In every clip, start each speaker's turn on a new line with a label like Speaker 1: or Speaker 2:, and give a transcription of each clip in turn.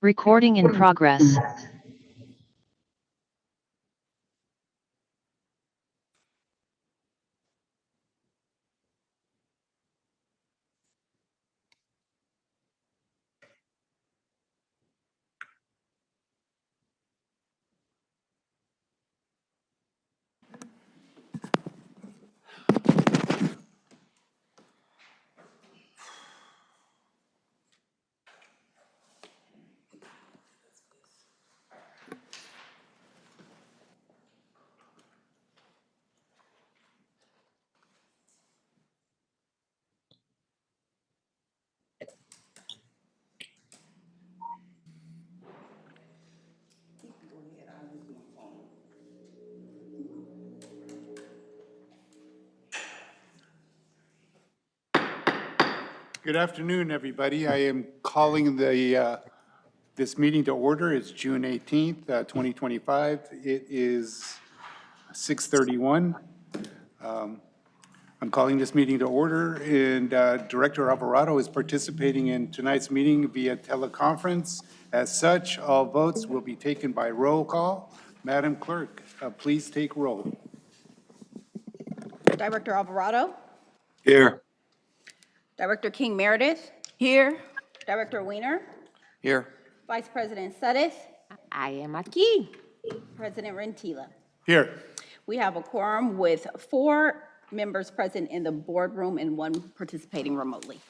Speaker 1: Recording in progress.
Speaker 2: Good afternoon, everybody. I am calling this meeting to order. It's June 18th, 2025. It is 6:31. I'm calling this meeting to order, and Director Alvarado is participating in tonight's meeting via teleconference. As such, all votes will be taken by roll call. Madam Clerk, please take roll.
Speaker 3: Director Alvarado,
Speaker 4: Here.
Speaker 3: Director King Meredith. Here. Director Weiner,
Speaker 4: Here.
Speaker 3: Vice President Suddeth,
Speaker 5: I am aquí.
Speaker 3: President Rentila.
Speaker 2: Here.
Speaker 3: We have a quorum with 4 members present in the boardroom and 1 participating remotely.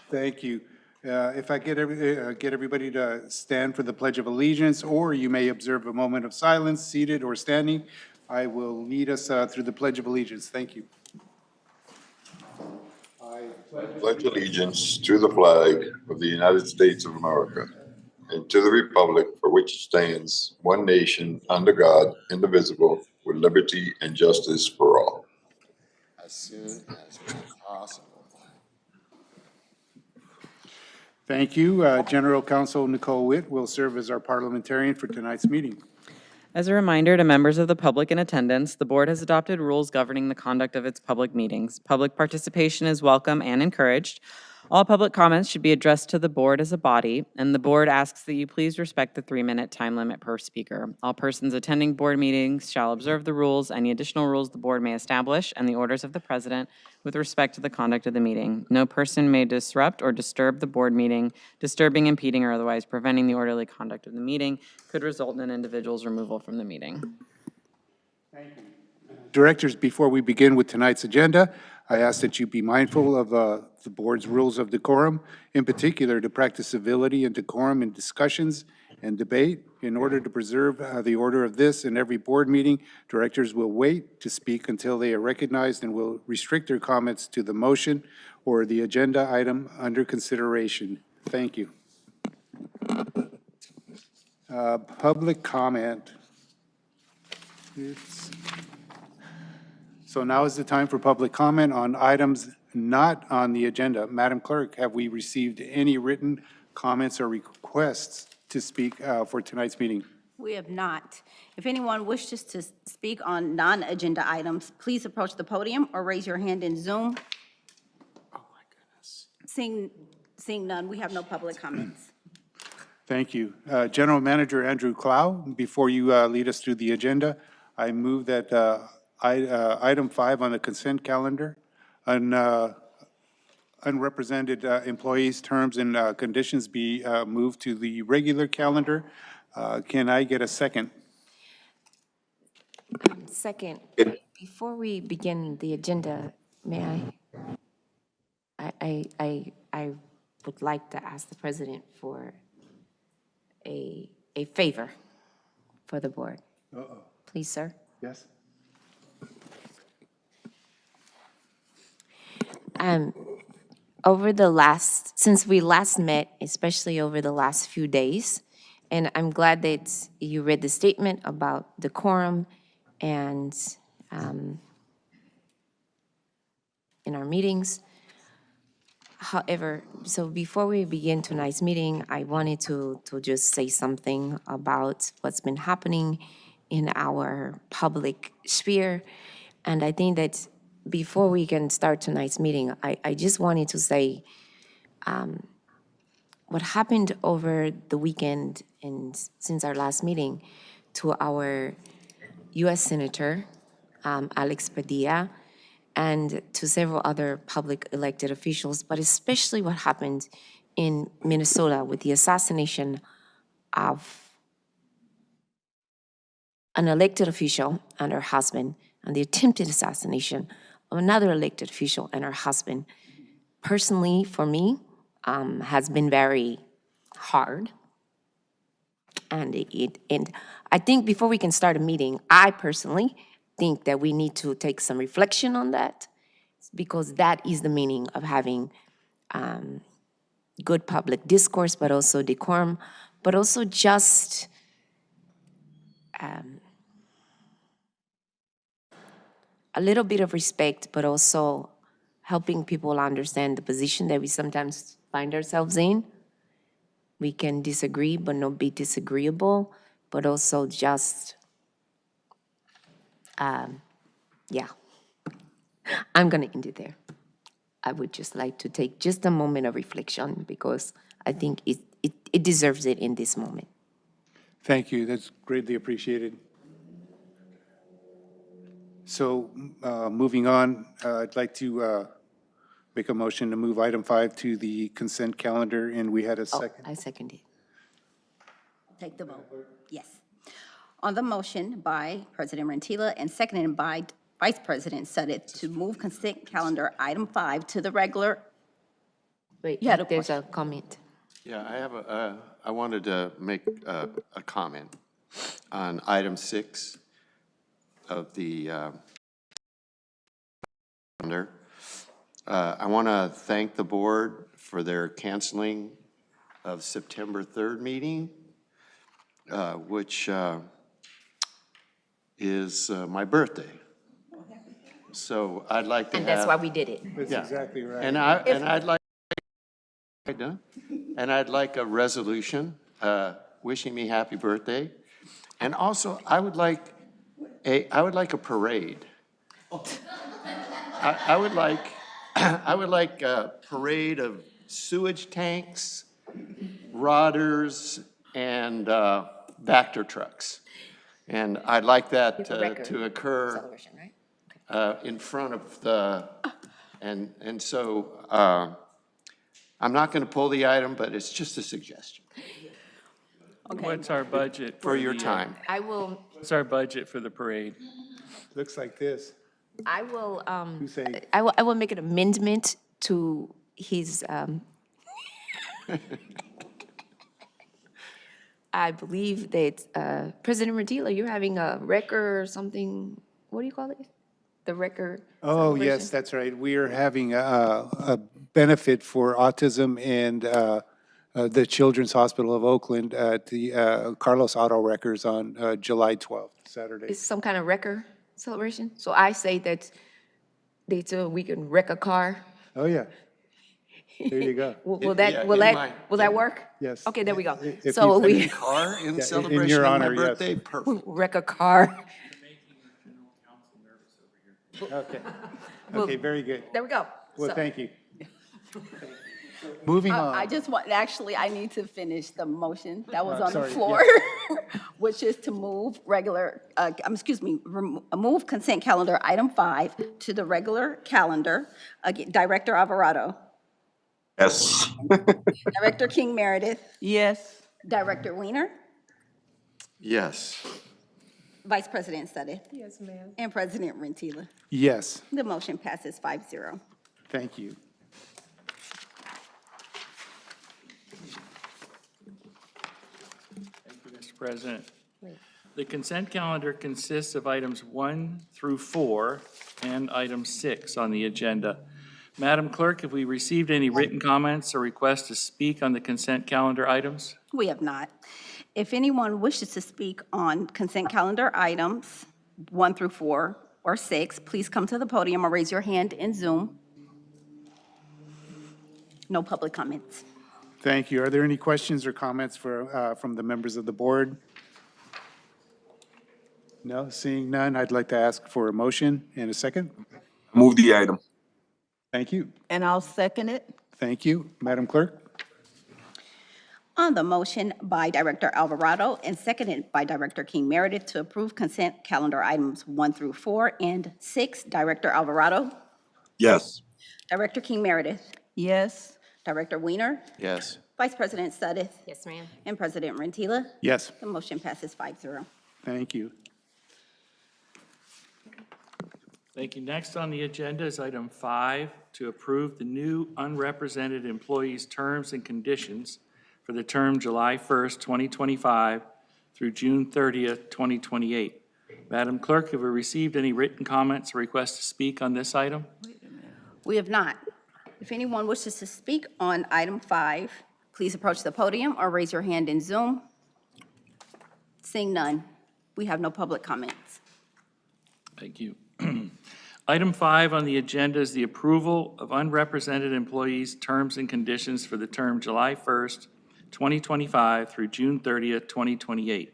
Speaker 2: Thank you. If I get everybody to stand for the Pledge of Allegiance, or you may observe a moment of silence, seated or standing, I will lead us through the Pledge of Allegiance. Thank you. I
Speaker 4: Pledge allegiance to the flag of the United States of America and to the republic for which it stands, one nation, under God, indivisible, with liberty and justice for all.
Speaker 6: As soon as possible.
Speaker 2: Thank you. General Counsel Nicole Witt will serve as our parliamentarian for tonight's meeting.
Speaker 7: As a reminder to members of the public in attendance, the board has adopted rules governing the conduct of its public meetings. Public participation is welcome and encouraged. All public comments should be addressed to the board as a body, and the board asks that you please respect the 3-minute time limit per speaker. All persons attending board meetings shall observe the rules, any additional rules the board may establish, and the orders of the president with respect to the conduct of the meeting. No person may disrupt or disturb the board meeting. Disturbing, impeding, or otherwise preventing the orderly conduct of the meeting could result in an individual's removal from the meeting.
Speaker 2: Thank you. Directors, before we begin with tonight's agenda, I ask that you be mindful of the board's rules of decorum, in particular to practice civility and decorum in discussions and debate. In order to preserve the order of this and every board meeting, directors will wait to speak until they are recognized and will restrict their comments to the motion or the agenda item under consideration. Thank you. Public comment. So now is the time for public comment on items not on the agenda. Madam Clerk, have we received any written comments or requests to speak for tonight's meeting?
Speaker 3: We have not. If anyone wishes to speak on non-agenda items, please approach the podium or raise your hand in Zoom.
Speaker 6: Oh, my goodness.
Speaker 3: Seeing none, we have no public comments.
Speaker 2: Thank you. General Manager Andrew Clow, before you lead us through the agenda, I move that item 5 on the consent calendar, unrepresented employees' terms and conditions be moved to the regular calendar. Can I get a second?
Speaker 5: Second, before we begin the agenda, may I would like to ask the president for a favor for the board. Please, sir.
Speaker 2: Yes.
Speaker 5: Since we last met, especially over the last few days, and I'm glad that you read the statement about decorum and in our meetings. However, so before we begin tonight's meeting, I wanted to just say something about what's been happening in our public sphere. And I think that before we can start tonight's meeting, I just wanted to say what happened over the weekend and since our last meeting to our U.S. Senator, Alex Padilla, and to several other public elected officials, but especially what happened in Minnesota with the assassination of an elected official and her husband, and the attempted assassination of another elected official and her husband, personally, for me, has been very hard. And I think before we can start a meeting, I personally think that we need to take some reflection on that, because that is the meaning of having good public discourse, but also decorum, but also just a little bit of respect, but also helping people understand the position that we sometimes find ourselves in. We can disagree, but not be disagreeable, but also just, yeah. I'm gonna end it there. I would just like to take just a moment of reflection because I think it deserves it in this moment.
Speaker 2: Thank you. That's greatly appreciated. So moving on, I'd like to make a motion to move item 5 to the consent calendar, and we had a second.
Speaker 5: I second it.
Speaker 3: Take the vote. Yes. On the motion by President Rentila and seconded by Vice President Suddeth to move consent calendar item 5 to the regular.
Speaker 5: Wait,
Speaker 3: You had a
Speaker 5: there's a comment.
Speaker 6: Yeah, I wanted to make a comment on item 6 of the calendar. I want to thank the board for their canceling of September 3rd meeting, which is my birthday. So I'd like to have.
Speaker 5: And that's why we did it.
Speaker 2: That's
Speaker 6: Yeah.
Speaker 2: exactly right.
Speaker 6: And I'd like, and I'd like a resolution wishing me happy birthday. And also, I would like a parade. I would like a parade of sewage tanks, rodders, and Vector trucks. And I'd like that to occur
Speaker 5: Celebration, right?
Speaker 6: in front of the, and so I'm not going to pull the item, but it's just a suggestion
Speaker 1: What's our budget?
Speaker 6: for your
Speaker 1: the,
Speaker 6: time.
Speaker 5: I will,
Speaker 1: What's our budget for the parade?
Speaker 2: Looks like this.
Speaker 5: I will,
Speaker 2: Who's saying?
Speaker 5: I will make an amendment to his, I believe that, President Rentila, you're having a record or something, what do you call it? The record?
Speaker 2: Oh, yes, that's right. We are having a benefit for autism and the Children's Hospital of Oakland at the Carlos Auto Records on July 12th, Saturday.
Speaker 5: It's some kind of record celebration? So I say that we can wreck a car.
Speaker 2: Oh, yeah. There you go.
Speaker 5: Will
Speaker 6: Yeah,
Speaker 5: will that work?
Speaker 2: Yes.
Speaker 5: Okay, there we go.
Speaker 2: If
Speaker 5: So
Speaker 2: you-
Speaker 5: we
Speaker 6: Car in
Speaker 2: in
Speaker 6: celebration
Speaker 2: your
Speaker 6: of my
Speaker 2: honor, yes.
Speaker 6: birthday, perfect.
Speaker 5: wreck a car.
Speaker 2: Okay. Okay, very good.
Speaker 5: There we go.
Speaker 2: Well,
Speaker 5: So-
Speaker 2: thank you. Moving
Speaker 3: I
Speaker 2: on.
Speaker 3: just want, actually, I need to finish the motion that was on the
Speaker 2: sorry,
Speaker 3: floor, which is to move move consent calendar item 5 to the regular calendar. Again, Director Alvarado,
Speaker 4: Yes.
Speaker 3: Director King Meredith,
Speaker 8: Yes.
Speaker 3: Director Weiner,
Speaker 6: Yes.
Speaker 3: Vice President Suddeth. Yes, ma'am. And President Rentila.
Speaker 2: Yes,
Speaker 3: The motion passes 5-0.
Speaker 2: thank you.
Speaker 1: Mr. President. The consent calendar consists of items 1 through 4 and item 6 on the agenda. Madam Clerk, have we received any written comments or requests to speak on the consent calendar items?
Speaker 3: We have not. If anyone wishes to speak on consent calendar items 1 through 4 or 6, please come to the podium or raise your hand in Zoom. No public comments.
Speaker 2: Thank you. Are there any questions or comments from the members of the board? No, seeing none, I'd like to ask for a motion and a second.
Speaker 9: Move the item.
Speaker 2: Thank you.
Speaker 8: And I'll second it.
Speaker 2: Thank you. Madam Clerk?
Speaker 3: On the motion by Director Alvarado and seconded by Director King Meredith to approve consent calendar items 1 through 4 and 6, Director Alvarado,
Speaker 4: Yes.
Speaker 3: Director King Meredith,
Speaker 8: Yes.
Speaker 3: Director Weiner,
Speaker 6: Yes.
Speaker 3: Vice President Suddeth,
Speaker 5: Yes, ma'am.
Speaker 3: and President Rentila.
Speaker 2: Yes,
Speaker 3: The motion passes 5-0.
Speaker 2: thank you.
Speaker 1: Thank you. Next on the agenda is item 5, to approve the new unrepresented employees' terms and conditions for the term July 1st, 2025 through June 30th, 2028. Madam Clerk, have we received any written comments or requests to speak on this item?
Speaker 3: We have not. If anyone wishes to speak on item 5, please approach the podium or raise your hand in Zoom. Seeing none, we have no public comments.
Speaker 1: Thank you. Item 5 on the agenda is the approval of unrepresented employees' terms and conditions for the term July 1st, 2025 through June 30th, 2028.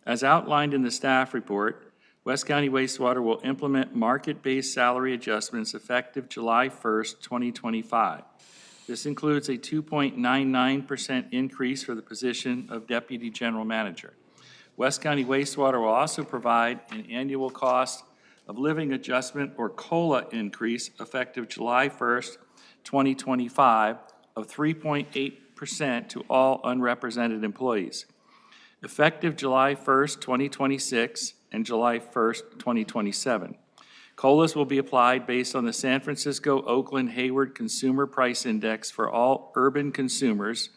Speaker 1: As outlined in the staff report, West County Wastewater will implement market-based salary adjustments effective July 1st, 2025. This includes a 2.99% increase for the position of Deputy General Manager. West County Wastewater will also provide an annual cost of living adjustment or COLA increase effective July 1st, 2025 of 3.8% to all unrepresented employees. Effective July 1st, 2026 and July 1st, 2027. COLAs will be applied based on the San Francisco, Oakland, Hayward Consumer Price Index for all urban consumers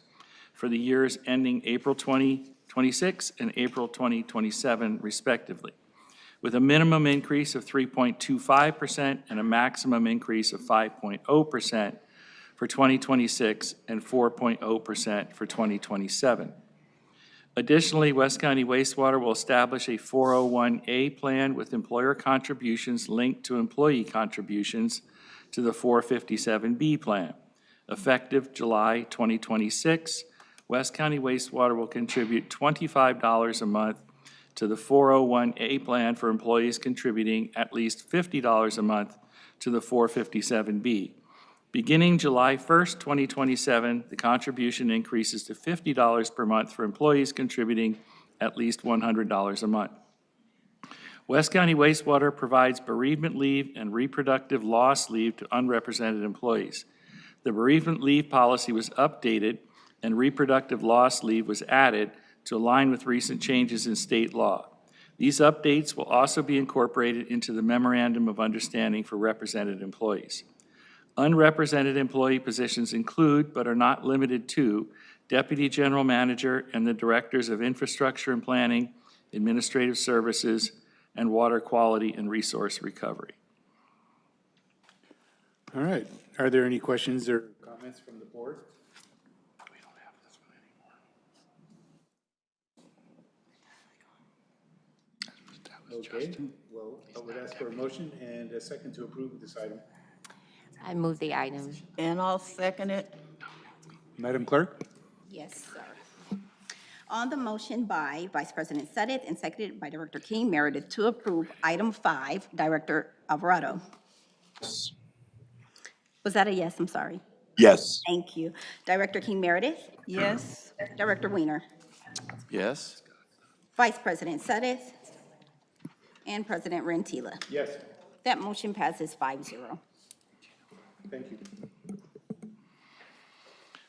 Speaker 1: for the years ending April 2026 and April 2027 respectively, with a minimum increase of 3.25% and a maximum increase of 5.0% for 2026 and 4.0% for 2027. Additionally, West County Wastewater will establish a 401A plan with employer contributions linked to employee contributions to the 457B plan. Effective July 2026, West County Wastewater will contribute $25 a month to the 401A plan for employees contributing at least $50 a month to the 457B. Beginning July 1st, 2027, the contribution increases to $50 per month for employees contributing at least $100 a month. West County Wastewater provides bereavement leave and reproductive loss leave to unrepresented employees. The bereavement leave policy was updated and reproductive loss leave was added to align with recent changes in state law. These updates will also be incorporated into the Memorandum of Understanding for represented employees. Unrepresented employee positions include, but are not limited to, Deputy General Manager and the Directors of Infrastructure and Planning, Administrative Services, and Water Quality and Resource Recovery.
Speaker 2: All right, are there any questions or comments from the board?
Speaker 1: We don't have this one anymore.
Speaker 2: Okay, well, I would ask for a motion and a second to approve this item.
Speaker 5: I move the item.
Speaker 8: And I'll second it.
Speaker 2: Madam Clerk?
Speaker 3: Yes, sir. On the motion by Vice President Suddeth and seconded by Director King Meredith to approve item 5, Director Alvarado. Was that a yes? I'm sorry.
Speaker 4: Yes.
Speaker 3: Thank you. Director King Meredith,
Speaker 8: Yes.
Speaker 3: Director Weiner,
Speaker 6: Yes.
Speaker 3: Vice President Suddeth, and President Rentila.
Speaker 2: Yes.
Speaker 3: That motion passes 5-0.
Speaker 2: Thank you.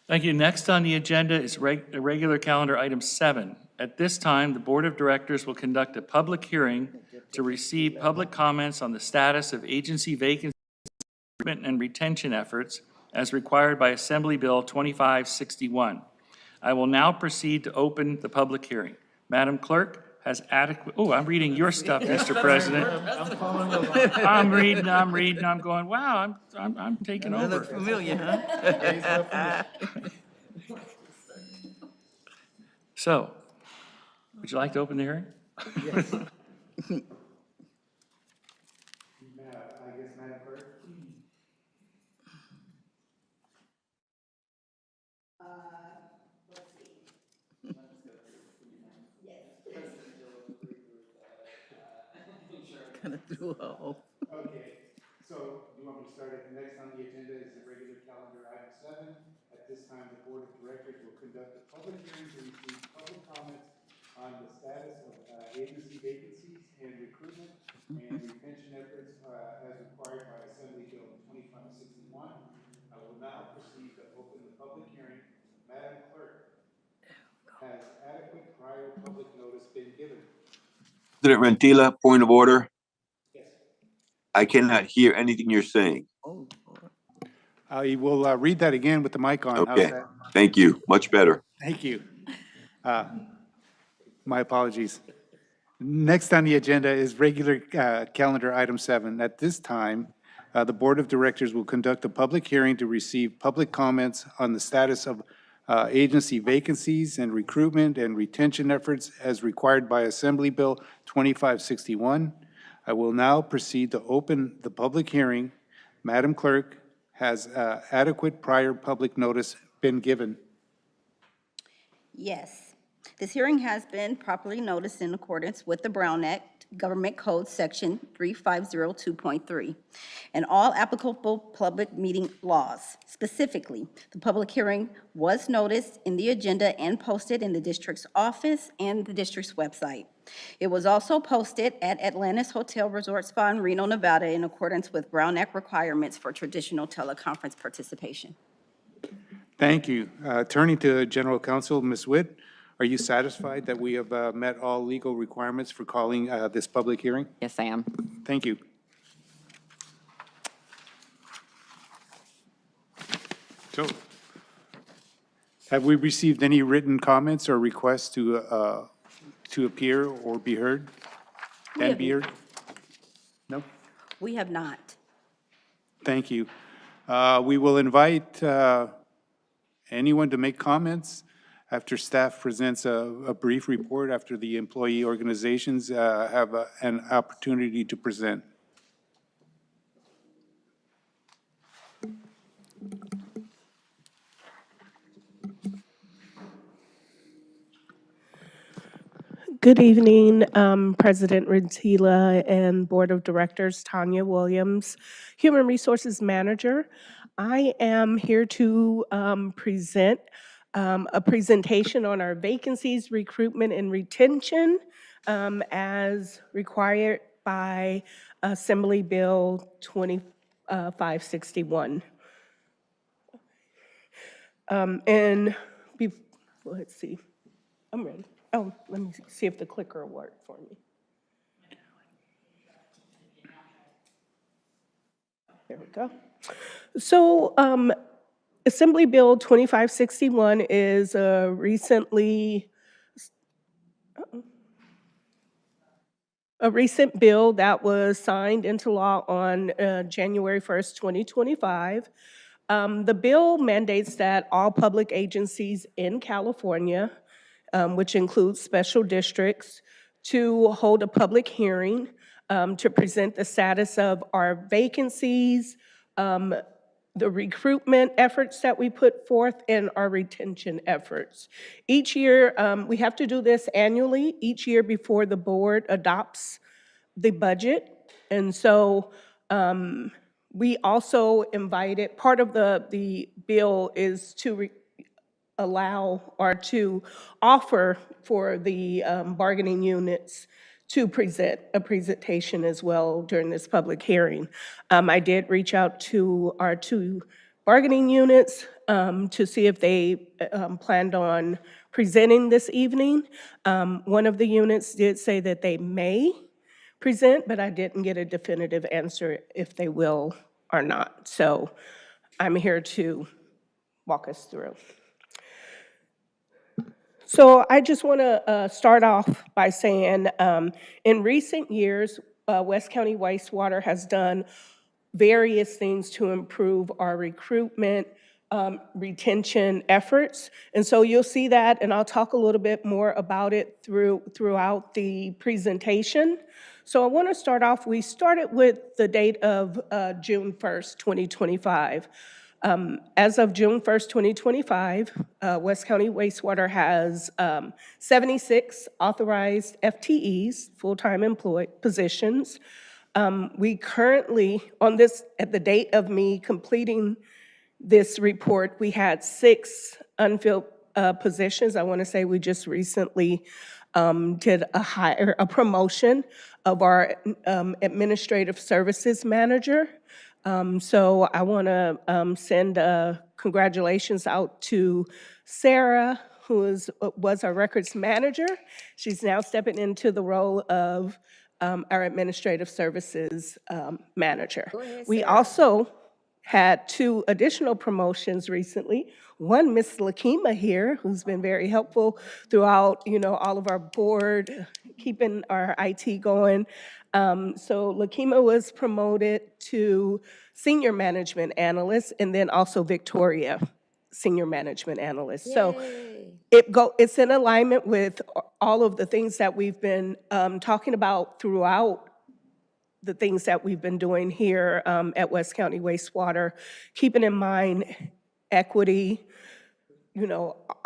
Speaker 1: Thank you. Next on the agenda is regular calendar item 7. At this time, the Board of Directors will conduct a public hearing to receive public comments on the status of agency vacancy recruitment and retention efforts as required by Assembly Bill 2561. I will now proceed to open the public hearing. Madam Clerk has adequate, oh, I'm reading your stuff, Mr. President. I'm reading, I'm going, wow, I'm taking
Speaker 8: That
Speaker 1: over.
Speaker 8: looks familiar, huh?
Speaker 1: So, would you like to open the hearing?
Speaker 8: Kind of threw a hole.
Speaker 2: Okay, so do you want me to start at the next on the agenda is the regular calendar item 7. At At this time, the Board of Directors will conduct a public hearing to receive public comments on the status of agency vacancies and recruitment and retention efforts as required by Assembly Bill 2561. I will now proceed to open the public hearing. Madam Clerk, has adequate prior public notice been given?
Speaker 9: President Rentila, point of order.
Speaker 2: Yes.
Speaker 9: I cannot hear anything you're saying.
Speaker 8: Oh, Lord.
Speaker 2: I will read that again with the mic on. How's
Speaker 9: Okay,
Speaker 2: that?
Speaker 9: thank you. Much better.
Speaker 2: Thank you. My apologies. Next on the agenda is regular calendar item 7. At this time, the Board of Directors will conduct a public hearing to receive public comments on the status of agency vacancies and recruitment and retention efforts as required by Assembly Bill 2561. I will now proceed to open the public hearing. Madam Clerk, has adequate prior public notice been given?
Speaker 3: Yes. This hearing has been properly noticed in accordance with the Brown Act, Government Code Section 3502.3, and all applicable public meeting laws. Specifically, the public hearing was noticed in the agenda and posted in the district's office and the district's website. It was also posted at Atlantis Hotel Resort Spa in Reno, Nevada, in accordance with Brown Act requirements for traditional teleconference participation.
Speaker 2: Thank you. Turning to General Counsel, Ms. Witt, are you satisfied that we have met all legal requirements for calling this public hearing?
Speaker 7: Yes, I am.
Speaker 2: Thank you. So, have we received any written comments or requests to appear or be heard? And be heard? No?
Speaker 3: We have not.
Speaker 2: Thank you. We will invite anyone to make comments after staff presents a brief report, after the employee organizations have an opportunity to present.
Speaker 10: Good evening, President Rentila and Board of Directors, Tanya Williams, Human Resources Manager. I am here to present a presentation on our vacancies, recruitment, and retention as required by Assembly Bill 2561. Let's see, I'm ready. Oh, let me see if the clicker will work for me. There we go. So Assembly Bill 2561 is a recent bill that was signed into law on January 1st, 2025. The bill mandates that all public agencies in California, which includes special districts, to hold a public hearing to present the status of our vacancies, the recruitment efforts that we put forth, and our retention efforts. Each year, we have to do this annually, each year before the board adopts the budget. And so we also invited, part of the bill is to allow or to offer for the bargaining units to present a presentation as well during this public hearing. I did reach out to our 2 bargaining units to see if they planned on presenting this evening. One of the units did say that they may present, but I didn't get a definitive answer if they will or not. So I'm here to walk us through. So I just want to start off by saying, in recent years, West County Wastewater has done various things to improve our recruitment, retention efforts. And so you'll see that, and I'll talk a little bit more about it throughout the presentation. So I want to start off, we started with the date of June 1st, 2025. As of June 1st, 2025, West County Wastewater has 76 authorized FTEs, full-time employed positions. We currently, at the date of me completing this report, we had 6 unfilled positions. I want to say we just recently did a promotion of our administrative services manager. So I want to send congratulations out to Sarah, who was our records manager. She's now stepping into the role of our administrative services manager. We also had 2 additional promotions recently. One, Miss Lakima here, who's been very helpful throughout, all of our board, keeping our IT going. So Lakima was promoted to senior management analyst, and then also Victoria, senior management analyst. So it's in alignment with all of the things that we've been talking about throughout the things that we've been doing here at West County Wastewater, keeping in mind equity,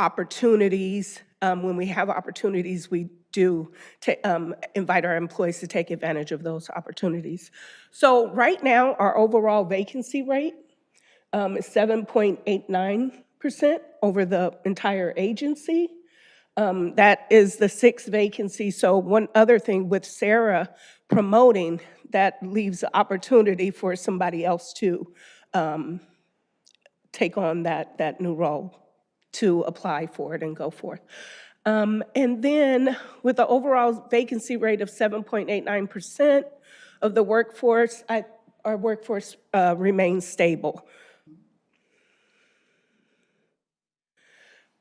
Speaker 10: opportunities. When we have opportunities, we do invite our employees to take advantage of those opportunities. So right now, our overall vacancy rate is 7.89% over the entire agency. That is the 6th vacancy. So one other thing with Sarah promoting, that leaves the opportunity for somebody else to take on that new role, to apply for it and go forth. And then with the overall vacancy rate of 7.89% of the workforce, our workforce remains stable.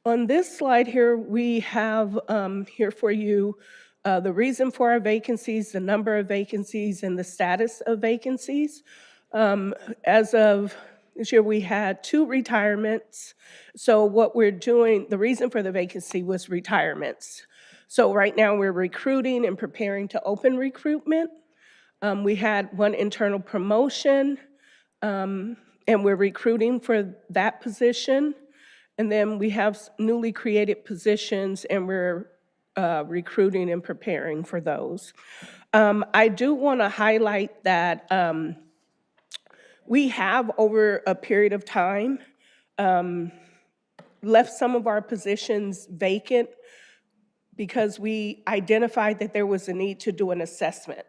Speaker 10: On this slide here, we have here for you the reason for our vacancies, the number of vacancies, and the status of vacancies. As of this year, we had 2 retirements. So what we're doing, the reason for the vacancy was retirements. So right now, we're recruiting and preparing to open recruitment. We had 1 internal promotion, and we're recruiting for that position. And then we have newly created positions, and we're recruiting and preparing for those. I do want to highlight that we have, over a period of time, left some of our positions vacant because we identified that there was a need to do an assessment.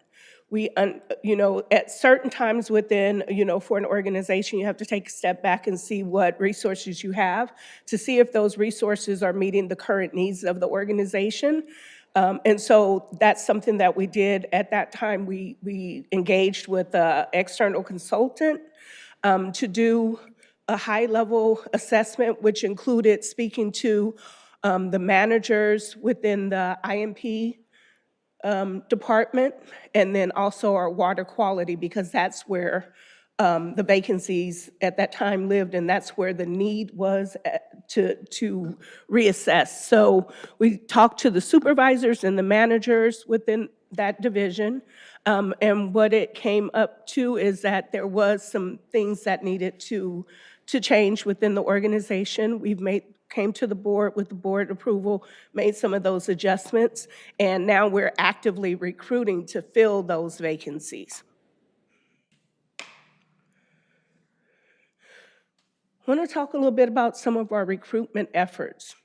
Speaker 10: We, at certain times within, for an organization, you have to take a step back and see what resources you have to see if those resources are meeting the current needs of the organization. And so that's something that we did at that time. We engaged with an external consultant to do a high-level assessment, which included speaking to the managers within the IMP department, and then also our water quality, because that's where the vacancies at that time lived, and that's where the need was to reassess. So we talked to the supervisors and the managers within that division, and what it came up to is that there was some things that needed to change within the organization. Came to the board with the board approval, made some of those adjustments, and now we're actively recruiting to fill those vacancies. I want to talk a little bit about some of our recruitment efforts.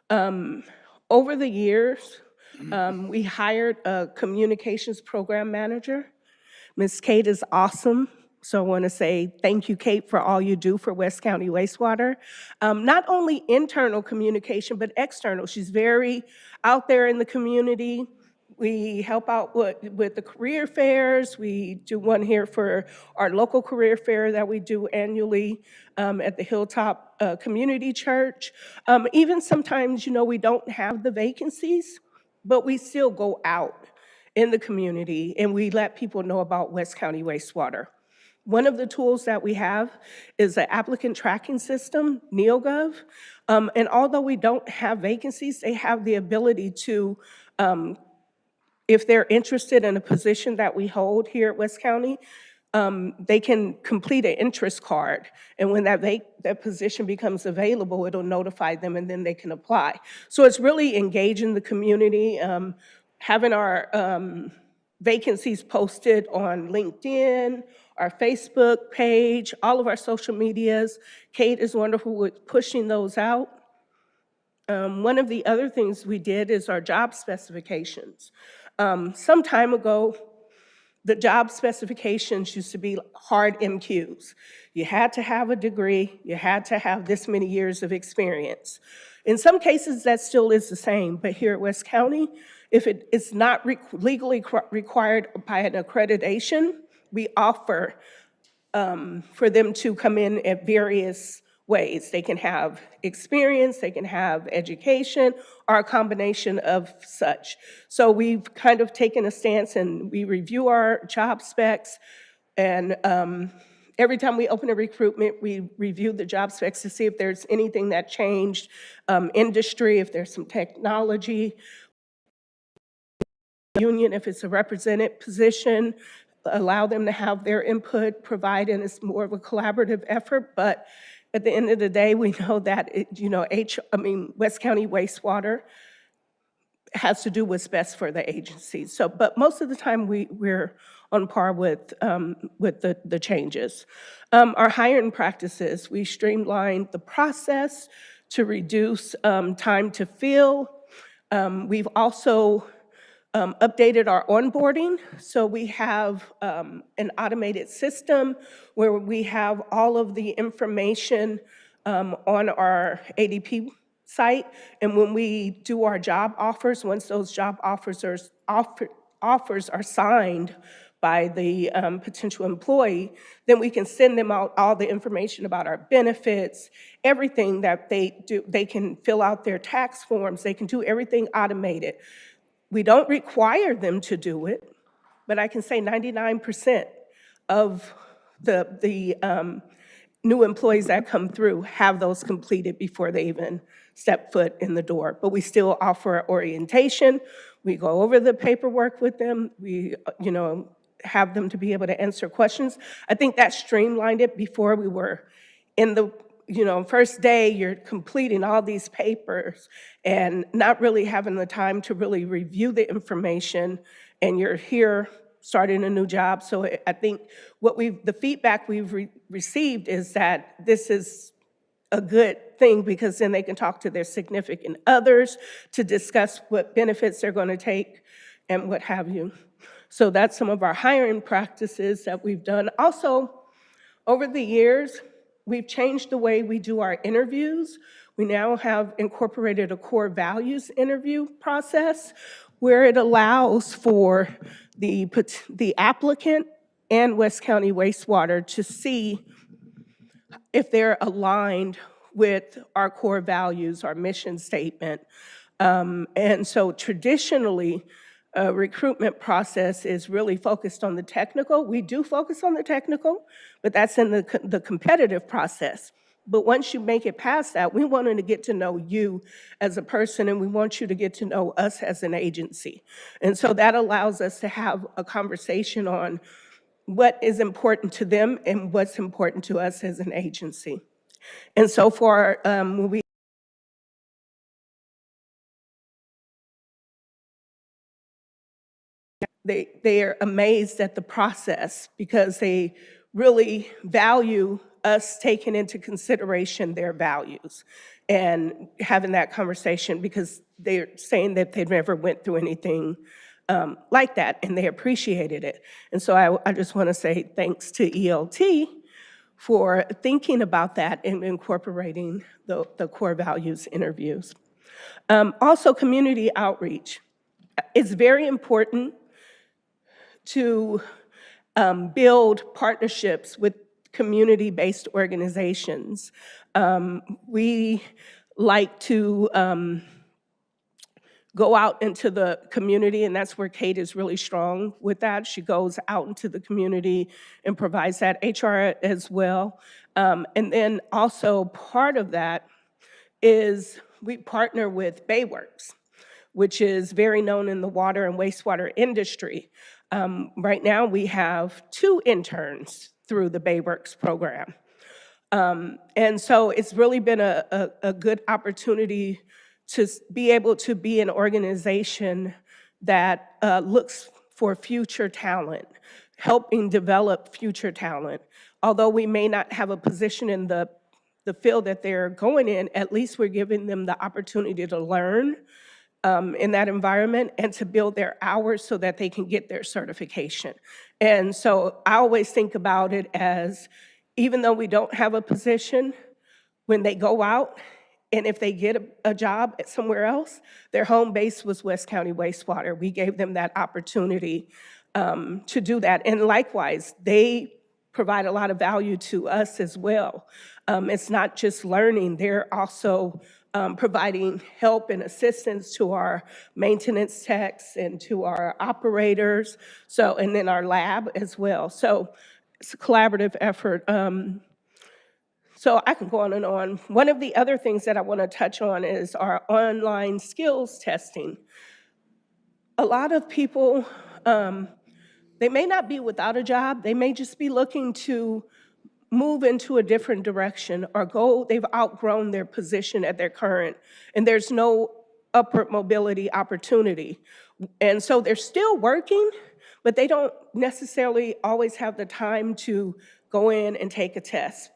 Speaker 10: Over the years, we hired a communications program manager. Ms. Kate is awesome. So I want to say thank you, Kate, for all you do for West County Wastewater. Not only internal communication, but external. She's very out there in the community. We help out with the career fairs. We do one here for our local career fair that we do annually at the Hilltop Community Church. Even sometimes, we don't have the vacancies, but we still go out in the community and we let people know about West County Wastewater. One of the tools that we have is the applicant tracking system, NeoGov. And although we don't have vacancies, they have the ability to, if they're interested in a position that we hold here at West County, they can complete an interest card. And when that position becomes available, it'll notify them and then they can apply. So it's really engaging the community, having our vacancies posted on LinkedIn, our Facebook page, all of our social medias. Kate is wonderful with pushing those out. One of the other things we did is our job specifications. Some time ago, the job specifications used to be hard MQs. You had to have a degree, you had to have this many years of experience. In some cases, that still is the same, but here at West County, if it is not legally required by an accreditation, we offer for them to come in at various ways. They can have experience, they can have education, or a combination of such. So we've kind of taken a stance and we review our job specs, and every time we open a recruitment, we review the job specs to see if there's anything that changed, industry, if there's some technology, union, if it's a represented position, allow them to have their input, provide, and it's more of a collaborative effort. But at the end of the day, we know that, West County wastewater has to do what's best for the agency. So, but most of the time, we're on par with the changes. Our hiring practices, we streamlined the process to reduce time to fill. We've also updated our onboarding. So we have an automated system where we have all of the information on our ADP site. And when we do our job offers, once those job offers are signed by the potential employee, then we can send them out all the information about our benefits, everything that they do. They can fill out their tax forms. They can do everything automated. We don't require them to do it, but I can say 99% of the new employees that come through have those completed before they even step foot in the door. But we still offer orientation. We go over the paperwork with them. We, have them to be able to answer questions. I think that streamlined it. Before we were in the first day, you're completing all these papers and not really having the time to really review the information, and you're here starting a new job. So I think the feedback we've received is that this is a good thing, because then they can talk to their significant others to discuss what benefits they're going to take and what have you. So that's some of our hiring practices that we've done. Also, over the years, we've changed the way we do our interviews. We now have incorporated a core values interview process where it allows for the applicant and West County Wastewater to see if they're aligned with our core values, our mission statement. And so traditionally, a recruitment process is really focused on the technical. We do focus on the technical, but that's in the competitive process. But once you make it past that, we want to get to know you as a person, and we want you to get to know us as an agency. And so that allows us to have a conversation on what is important to them and what's important to us as an agency. And so for when we they are amazed at the process, because they really value us taking into consideration their values and having that conversation, because they're saying that they've never went through anything like that, and they appreciated it. And so I just want to say thanks to ELT for thinking about that and incorporating the core values interviews. Also, community outreach. It's very important to build partnerships with community-based organizations. We like to go out into the community, and that's where Kate is really strong with that. She goes out into the community and provides that, HR as well. And then also part of that is we partner with Bayworks, which is very known in the water and wastewater industry. Right now, we have 2 interns through the Bayworks program. And so it's really been a good opportunity to be able to be an organization that looks for future talent, helping develop future talent. Although we may not have a position in the field that they're going in, at least we're giving them the opportunity to learn in that environment and to build their hours so that they can get their certification. And so I always think about it as, even though we don't have a position, when they go out, and if they get a job at somewhere else, their home base was West County Wastewater. We gave them that opportunity to do that. And likewise, they provide a lot of value to us as well. It's not just learning, they're also providing help and assistance to our maintenance techs and to our operators, and then our lab as well. So it's a collaborative effort. So I can go on and on. One of the other things that I want to touch on is our online skills testing. A lot of people, they may not be without a job, they may just be looking to move into a different direction or they've outgrown their position at their current, and there's no upward mobility opportunity. And so they're still working, but they don't necessarily always have the time to go in and take a test.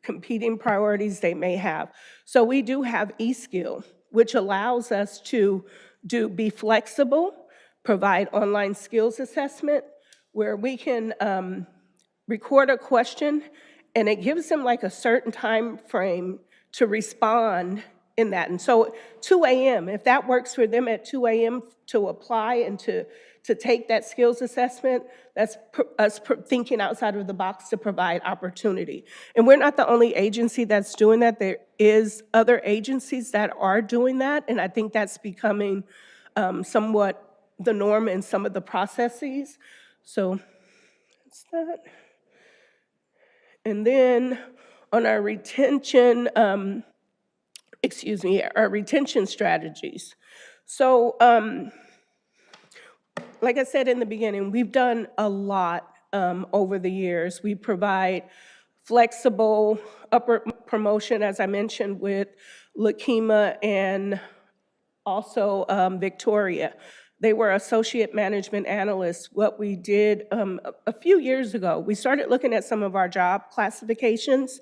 Speaker 10: Competing priorities they may have. So we do have eSkill, which allows us to be flexible, provide online skills assessment, where we can record a question, and it gives them like a certain time frame to respond in that. And so 2 a.m., if that works for them at 2 a.m. to apply and to take that skills assessment, that's us thinking outside of the box to provide opportunity. And we're not the only agency that's doing that. There is other agencies that are doing that, and I think that's becoming somewhat the norm in some of the processes. So that's that. And then on our retention, our retention strategies. So, like I said in the beginning, we've done a lot over the years. We provide flexible upward promotion, as I mentioned, with Lakima and also Victoria. They were associate management analysts. What we did a few years ago, we started looking at some of our job classifications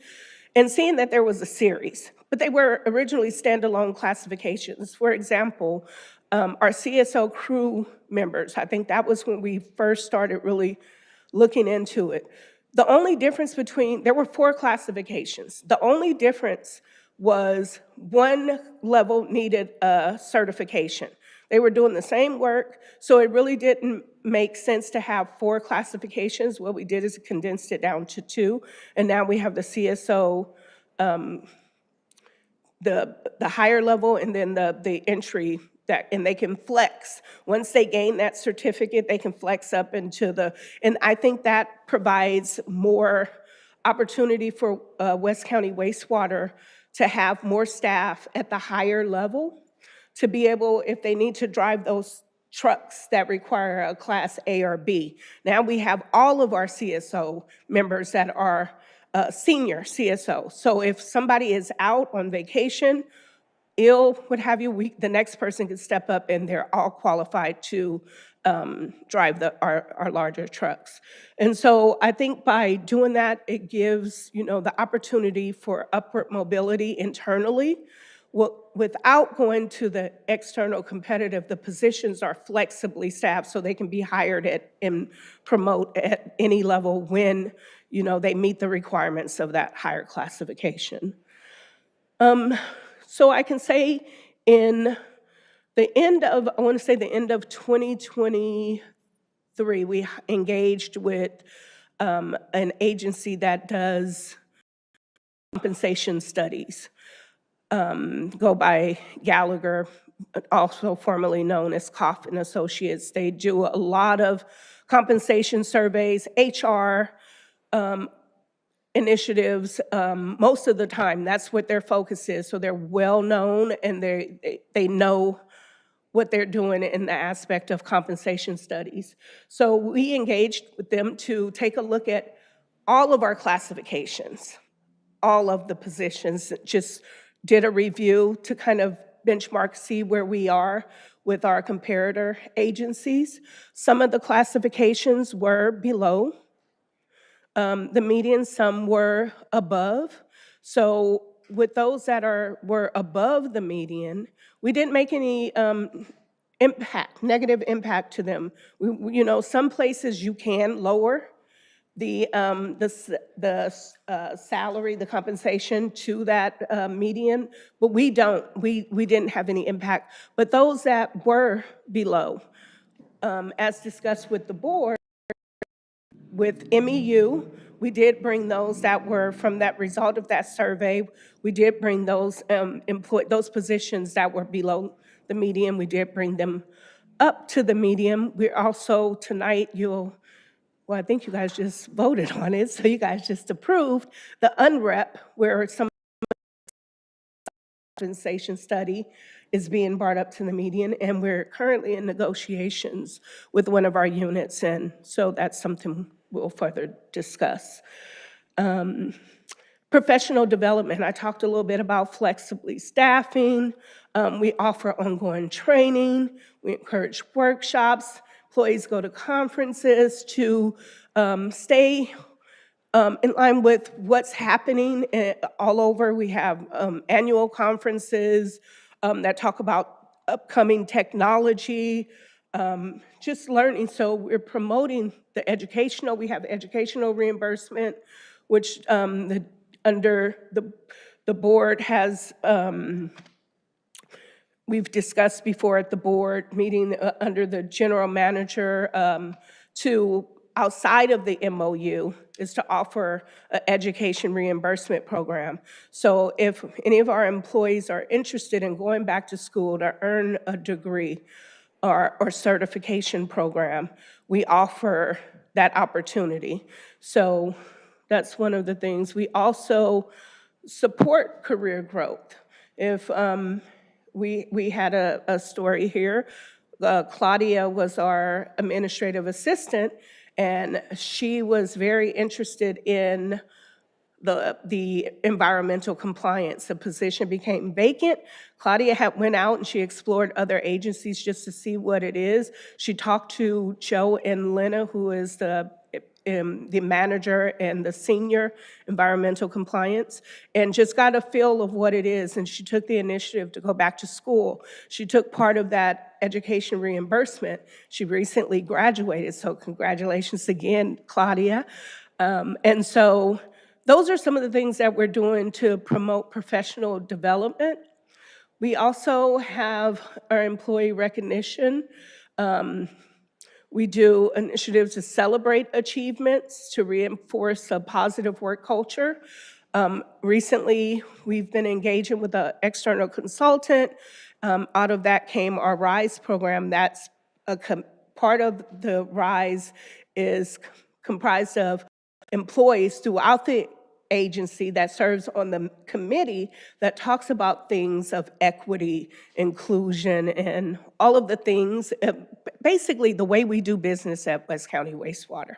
Speaker 10: and seeing that there was a series, but they were originally standalone classifications. For example, our CSO crew members, I think that was when we first started really looking into it. The only difference there were 4 classifications. The only difference was one level needed a certification. They were doing the same work, so it really didn't make sense to have 4 classifications. What we did is condensed it down to 2, and now we have the CSO, the higher level, and then the entry, and they can flex. Once they gain that certificate, they can flex up into and I think that provides more opportunity for West County Wastewater to have more staff at the higher level to be able, if they need to drive those trucks that require a Class A or B. Now we have all of our CSO members that are senior CSO. So if somebody is out on vacation, ill, what have you, the next person can step up and they're all qualified to drive our larger trucks. And so I think by doing that, it gives, the opportunity for upward mobility internally. Without going to the external competitive, the positions are flexibly staffed so they can be hired at and promote at any level when, they meet the requirements of that higher classification. So I can say in the end of 2023, we engaged with an agency that does compensation studies. Go by Gallagher, also formerly known as Koff and Associates. They do a lot of compensation surveys, HR initiatives. Most of the time, that's what their focus is. So they're well known and they know what they're doing in the aspect of compensation studies. So we engaged with them to take a look at all of our classifications, all of the positions, just did a review to kind of benchmark, see where we are. with our comparator agencies. Some of the classifications were below the median, some were above. So with those that were above the median, we didn't make any negative impact to them. You know, some places you can lower the salary, the compensation to that median, but we don't. We didn't have any impact. But those that were below, as discussed with the board, with MEU, we did bring those that were from that result of that survey. We did bring those those positions that were below the median. We did bring them up to the median. We're also tonight well, I think you guys just voted on it, so you guys just approved the UNREP, where some compensation study is being brought up to the median, and we're currently in negotiations with one of our units, and so that's something we'll further discuss. Professional development, I talked a little bit about flexibly staffing. We offer ongoing training. We encourage workshops. Employees go to conferences to stay in line with what's happening all over. We have annual conferences that talk about upcoming technology, just learning. So we're promoting the educational. We have educational reimbursement, which under the board has, we've discussed before at the board meeting under the general manager to outside of the MOU is to offer an education reimbursement program. So if any of our employees are interested in going back to school to earn a degree or certification program, we offer that opportunity. So that's one of the things. We also support career growth. If we had a story here, Claudia was our administrative assistant, and she was very interested in the environmental compliance. The position became vacant. Claudia went out and she explored other agencies just to see what it is. She talked to Joe and Lena, who is the manager and the senior environmental compliance, and just got a feel of what it is, and she took the initiative to go back to school. She took part of that education reimbursement. She recently graduated, so congratulations again, Claudia. And so those are some of the things that we're doing to promote professional development. We also have our employee recognition. We do initiatives to celebrate achievements, to reinforce a positive work culture. Recently, we've been engaging with an external consultant. Out of that came our RISE program. That's part of the RISE is comprised of employees throughout the agency that serves on the committee that talks about things of equity, inclusion, and all of the things, basically the way we do business at West County Wastewater.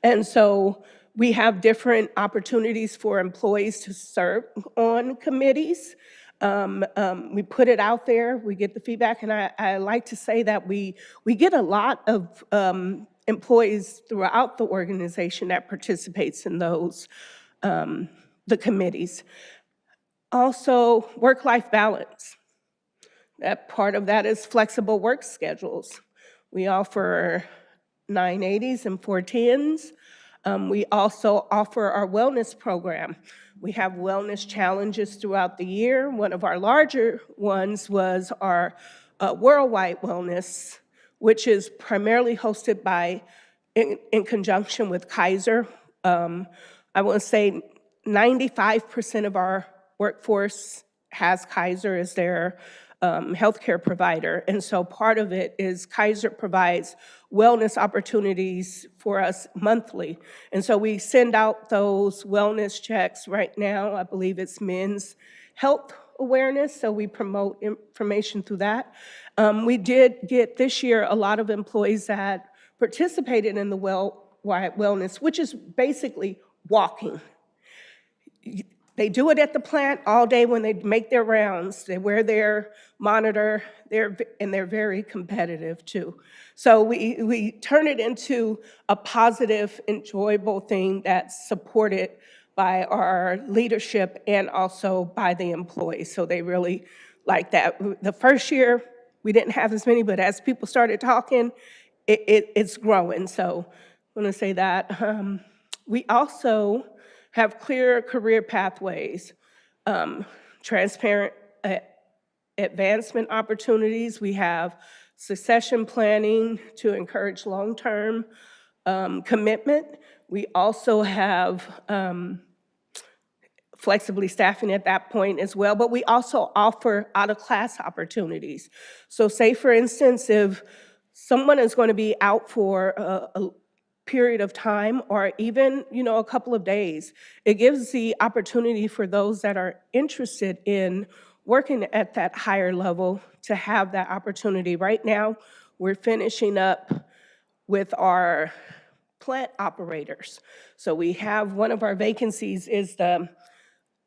Speaker 10: And so we have different opportunities for employees to serve on committees. We put it out there, we get the feedback, and I like to say that we get a lot of employees throughout the organization that participates in those, the committees. Also, work-life balance. That part of that is flexible work schedules. We offer 980s and 410s. We also offer our wellness program. We have wellness challenges throughout the year. One of our larger ones was our worldwide wellness, which is primarily hosted by, in conjunction with Kaiser. I want to say 95% of our workforce has Kaiser as their healthcare provider. And so part of it is Kaiser provides wellness opportunities for us monthly. And so we send out those wellness checks right now. I believe it's men's health awareness, so we promote information through that. We did get this year a lot of employees that participated in the wellness, which is basically walking. They do it at the plant all day when they make their rounds. They wear their monitor, and they're very competitive too. So we turn it into a positive, enjoyable thing that's supported by our leadership and also by the employees. So they really like that. The first year, we didn't have as many, but as people started talking, it's growing. So I want to say that. We also have clear career pathways, transparent advancement opportunities. We have succession planning to encourage long-term commitment. We also have flexibly staffing at that point as well, but we also offer out-of-class opportunities. So say, for instance, if someone is going to be out for a period of time or even, a couple of days, it gives the opportunity for those that are interested in working at that higher level to have that opportunity. Right now, we're finishing up with our plant operators. So we have one of our vacancies is the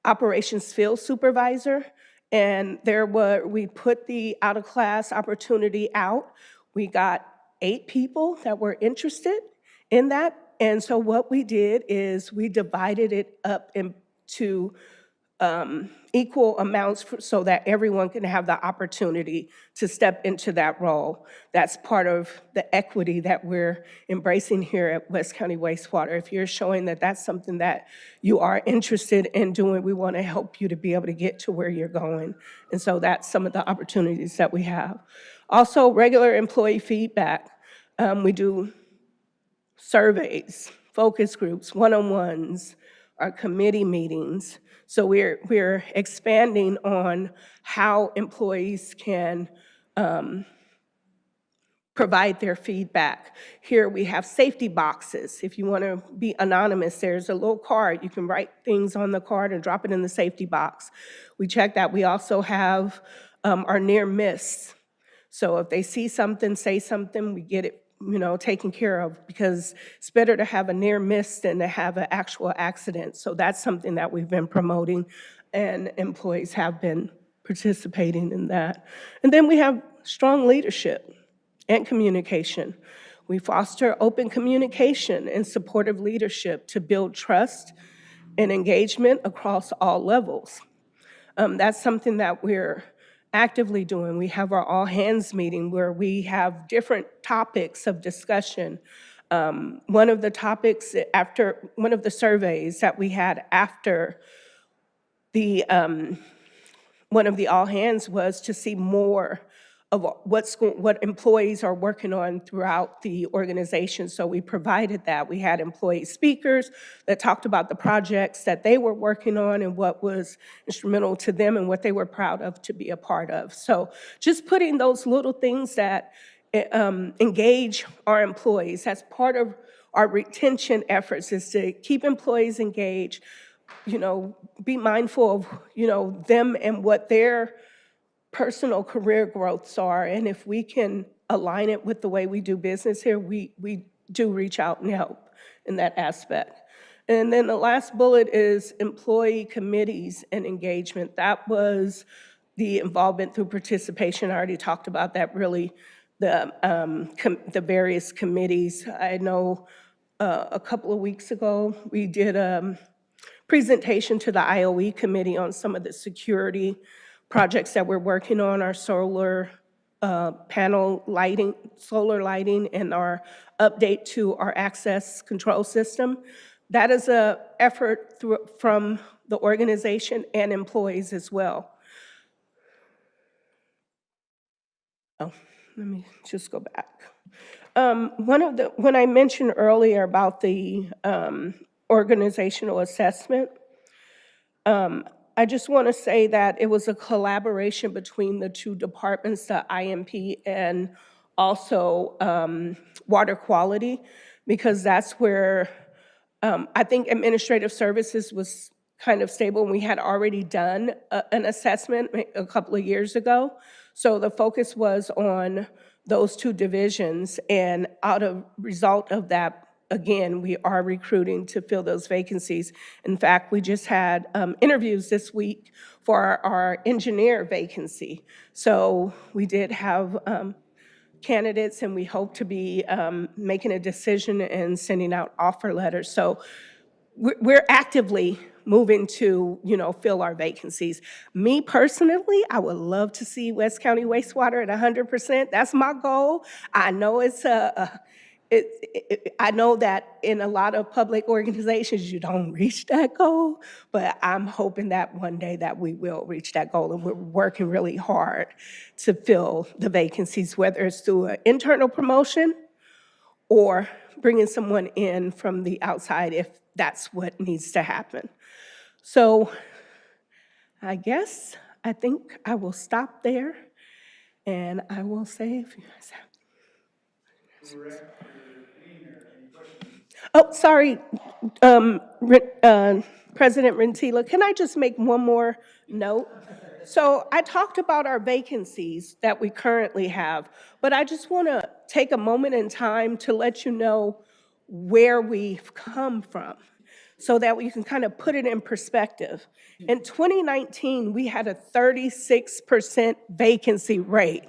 Speaker 10: operations field supervisor, and we put the out-of-class opportunity out. We got 8 people that were interested in that, and so what we did is we divided it up into equal amounts so that everyone can have the opportunity to step into that role. That's part of the equity that we're embracing here at West County Wastewater. If you're showing that that's something that you are interested in doing, we want to help you to be able to get to where you're going. And so that's some of the opportunities that we have. Also, regular employee feedback. We do surveys, focus groups, one-on-ones, our committee meetings. So we're expanding on how employees can provide their feedback. Here we have safety boxes. If you want to be anonymous, there's a little card. You can write things on the card and drop it in the safety box. We check that. We also have our near miss. So if they see something, say something, we get it taken care of, because it's better to have a near miss than to have an actual accident. So that's something that we've been promoting, and employees have been participating in that. And then we have strong leadership and communication. We foster open communication and supportive leadership to build trust and engagement across all levels. That's something that we're actively doing. We have our all-hands meeting where we have different topics of discussion. One of the topics after one of the surveys that we had after the one of the all-hands was to see more of what employees are working on throughout the organization. So we provided that. We had employee speakers that talked about the projects that they were working on and what was instrumental to them and what they were proud of to be a part of. So just putting those little things that engage our employees. That's part of our retention efforts, is to keep employees engaged, be mindful of, them and what their personal career growths are. And if we can align it with the way we do business here, we do reach out and help in that aspect. And then the last bullet is employee committees and engagement. That was the involvement through participation. I already talked about that, really, the various committees. I know a couple of weeks ago, we did a presentation to the IOE committee on some of the security projects that we're working on, our solar panel lighting, solar lighting, and our update to our access control system. That is an effort from the organization and employees as well. Oh, let me just go back. When I mentioned earlier about the organizational assessment, I just want to say that it was a collaboration between the two departments, the IMP and also water quality, because that's where I think administrative services was kind of stable, and we had already done an assessment a couple of years ago. So the focus was on those two divisions, and out of result of that again, we are recruiting to fill those vacancies. In fact, we just had interviews this week for our engineer vacancy. So we did have candidates, and we hope to be making a decision and sending out offer letters. So we're actively moving to, fill our vacancies. Me personally, I would love to see West County wastewater at 100%. That's my goal. I know I know that in a lot of public organizations, you don't reach that goal, but I'm hoping that one day that we will reach that goal, and we're working really hard to fill the vacancies, whether it's through an internal promotion or bringing someone in from the outside if that's what needs to happen. So I think I will stop there, and I will say if you guys have. Oh, sorry, President Rentila, can I just make one more note? So I talked about our vacancies that we currently have, but I just want to take a moment in time to let you know where we've come from so that we can kind of put it in perspective. In 2019, we had a 36% vacancy rate.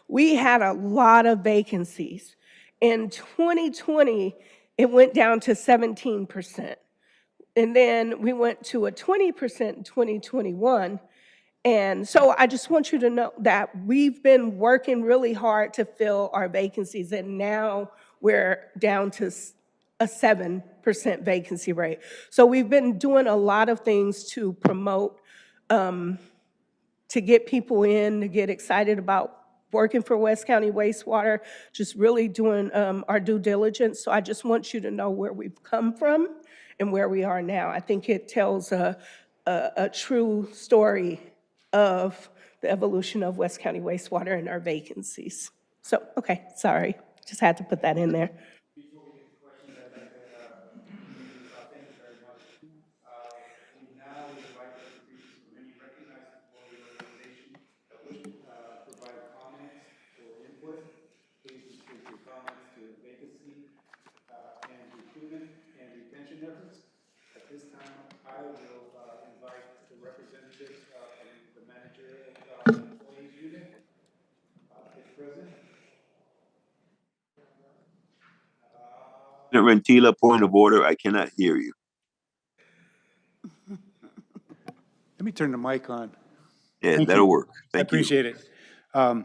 Speaker 10: We had a lot of vacancies. In 2020, it went down to 17%. And then we went to a 20% in 2021. And so I just want you to know that we've been working really hard to fill our vacancies, and now we're down to a 7% vacancy rate. So we've been doing a lot of things to promote, to get people in, to get excited about working for West County Wastewater, just really doing our due diligence. So I just want you to know where we've come from and where we are now. I think it tells a true story of the evolution of West County Wastewater and our vacancies. So, okay, sorry, just had to put that in there.
Speaker 2: Efforts. At this time, I will invite the representative from the managerial employees unit, if present.
Speaker 9: President Rentila, point of order, I cannot hear you.
Speaker 2: Let me turn the mic on.
Speaker 9: Yeah,
Speaker 2: Thank
Speaker 9: that'll
Speaker 2: you.
Speaker 9: work.
Speaker 2: I
Speaker 9: Thank you.
Speaker 2: appreciate it. So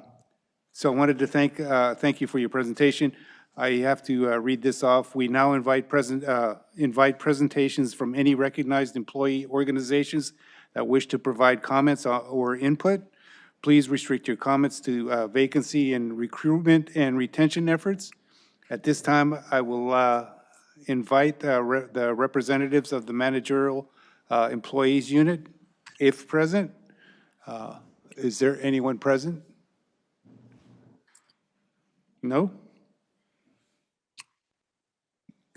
Speaker 2: I wanted to thank you for your presentation. I have to read this off. We now invite presentations from any recognized employee organizations that wish to provide comments or input. Please restrict your comments to vacancy and recruitment and retention efforts. At this time, I will invite the representatives of the managerial employees unit, if present. Is there anyone present? No?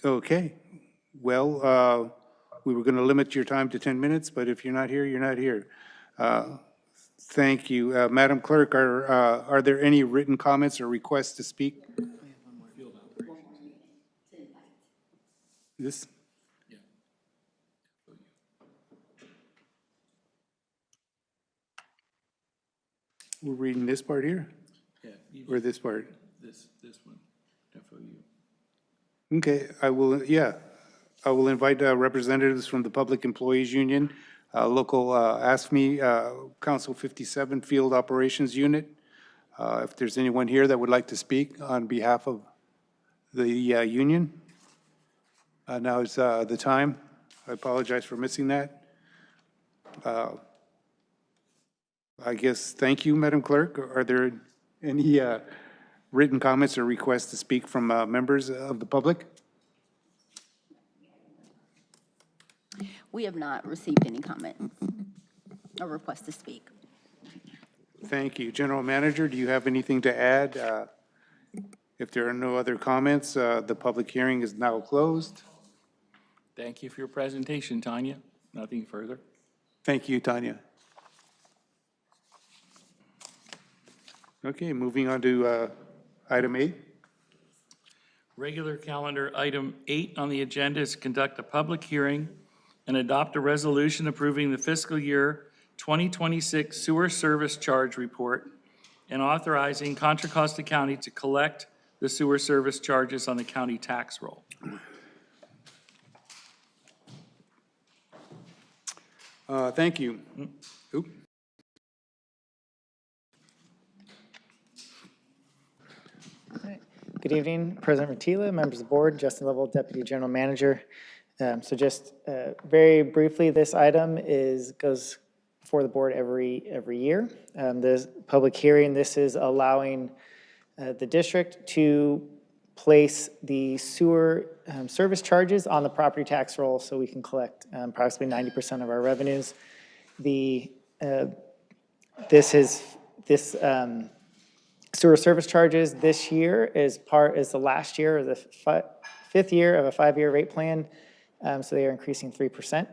Speaker 2: Okay. Well, we were going to limit your time to 10 minutes, but if you're not here, you're not here. Thank you. Madam Clerk, are there any written comments or requests to speak? This? We're reading this part here?
Speaker 1: Yeah.
Speaker 2: Or this part?
Speaker 1: This one, FOU.
Speaker 2: Okay, I will invite representatives from the Public Employees Union, local ASME, Council 57 Field Operations Unit. If there's anyone here that would like to speak on behalf of the union, now is the time. I apologize for missing that. I guess, thank you, Madam Clerk. Are there any written comments or requests to speak from members of the public?
Speaker 3: We have not received any comments or requests to speak.
Speaker 2: Thank you. General Manager, do you have anything to add? If there are no other comments, the public hearing is now closed.
Speaker 1: Thank you for your presentation, Tanya. Nothing further.
Speaker 2: Thank you, Tanya. Okay, moving on to item 8.
Speaker 1: Regular calendar item 8 on the agenda is to conduct a public hearing and adopt a resolution approving the fiscal year 2026 sewer service charge report and authorizing Contra Costa County to collect the sewer service charges on the county tax roll.
Speaker 2: Thank you. Oop.
Speaker 11: Good evening, President Ratila, members of the board, Justin Lovell, Deputy General Manager. So just very briefly, this item goes before the board every year. The public hearing, this is allowing the district to place the sewer service charges on the property tax roll so we can collect approximately 90% of our revenues. Sewer service charges this year is the last year of the fifth year of a 5-year rate plan, so they are increasing 3%.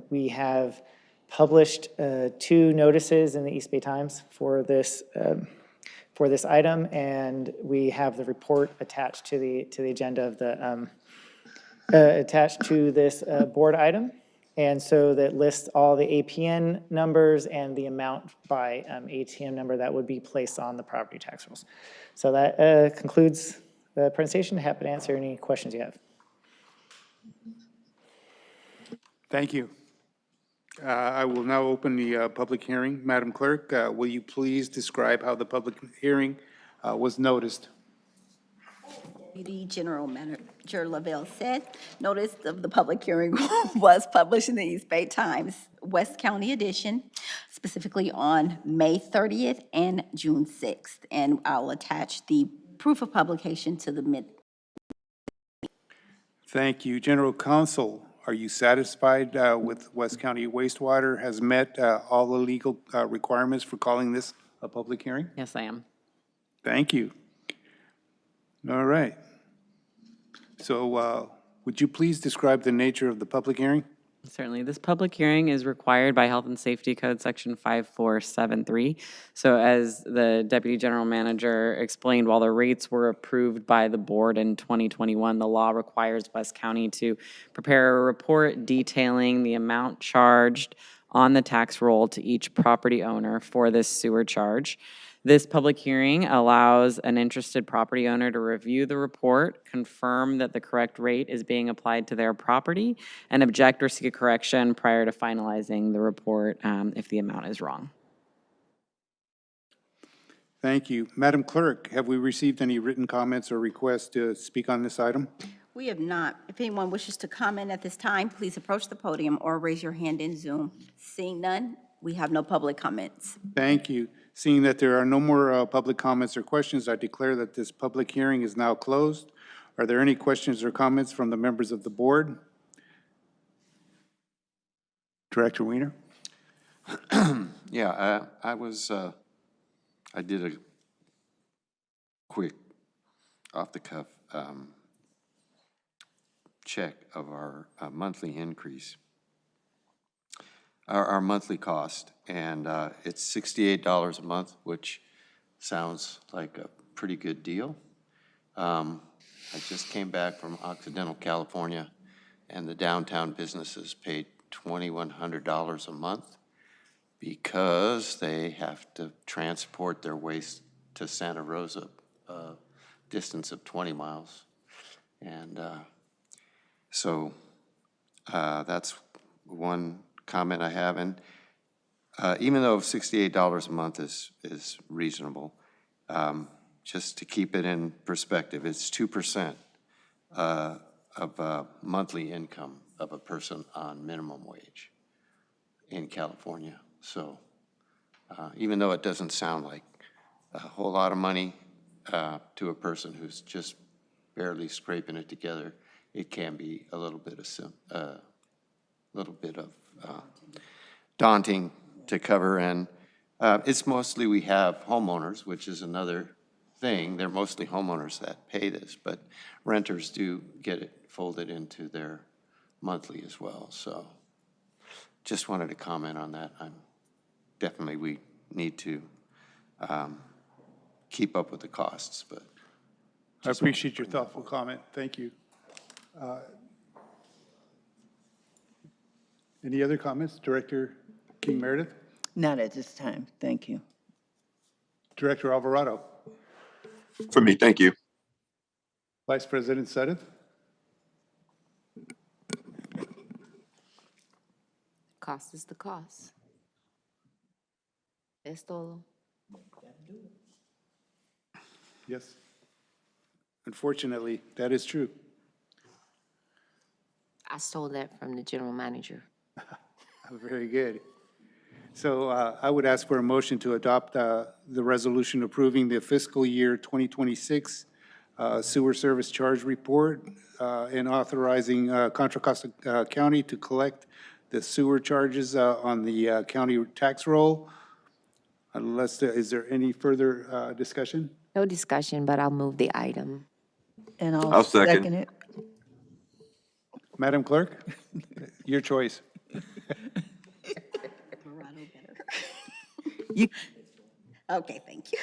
Speaker 11: We have published 2 notices in the East Bay Times for this item, and we have the report attached to the agenda of the attached to this board item. And so that lists all the APN numbers and the amount by ATM number that would be placed on the property tax rolls. So that concludes the presentation. Happy to answer any questions you have.
Speaker 2: Thank you. I will now open the public hearing. Madam Clerk, will you please describe how the public hearing was noticed?
Speaker 3: Deputy General Manager Lavelle said, notice of the public hearing was published in the East Bay Times, West County edition, specifically on May 30th and June 6th. And I'll attach the proof of publication to the
Speaker 2: Thank you. General Counsel, are you satisfied with West County Wastewater has met all the legal requirements for calling this a public hearing?
Speaker 7: Yes, I am.
Speaker 2: Thank you. All right. So would you please describe the nature of the public hearing?
Speaker 7: Certainly. This public hearing is required by Health and Safety Code Section 5473. So as the Deputy General Manager explained, while the rates were approved by the board in 2021, the law requires West County to prepare a report detailing the amount charged on the tax roll to each property owner for this sewer charge. This public hearing allows an interested property owner to review the report, confirm that the correct rate is being applied to their property, and object or seek a correction prior to finalizing the report if the amount is wrong.
Speaker 2: Thank you. Madam Clerk, have we received any written comments or requests to speak on this item?
Speaker 3: We have not. If anyone wishes to comment at this time, please approach the podium or raise your hand in Zoom. Seeing none, we have no public comments.
Speaker 2: Thank you. Seeing that there are no more public comments or questions, I declare that this public hearing is now closed. Are there any questions or comments from the members of the board? Director Weiner?
Speaker 6: Yeah, I did a quick off-the-cuff check of our monthly increase, our monthly cost, and it's $68 a month, which sounds like a pretty good deal. I just came back from Occidental, California, and the downtown businesses paid $2,100 a month because they have to transport their waste to Santa Rosa, a distance of 20 miles. And so that's one comment I have. And even though $68 a month is reasonable, just to keep it in perspective, it's 2% of monthly income of a person on minimum wage in California. So even though it doesn't sound like a whole lot of money to a person who's just barely scraping it together, it can be a little bit of daunting to cover. And it's mostly, we have homeowners, which is another thing. They're mostly homeowners that pay this, but renters do get it folded into their monthly as well. So just wanted to comment on that. Definitely we need to keep up with the costs, but
Speaker 2: I appreciate your thoughtful comment. Thank you. Any other comments? Director King Meredith?
Speaker 8: Not at this time, thank you.
Speaker 2: Director Alvarado?
Speaker 9: For me, thank you.
Speaker 2: Vice President Sutton?
Speaker 5: Cost is the cost. Es todo.
Speaker 2: Yes. Unfortunately, that is true.
Speaker 5: I stole that from the general manager.
Speaker 2: Very good. So I would ask for a motion to adopt the resolution approving the fiscal year 2026 sewer service charge report and authorizing Contra Costa County to collect the sewer charges on the county tax roll. Unless, is there any further discussion?
Speaker 5: No discussion, but I'll move the item.
Speaker 8: And
Speaker 9: I'll
Speaker 8: I'll
Speaker 9: second.
Speaker 8: second it.
Speaker 2: Madam Clerk, your choice.
Speaker 8: You,
Speaker 3: Okay, thank you.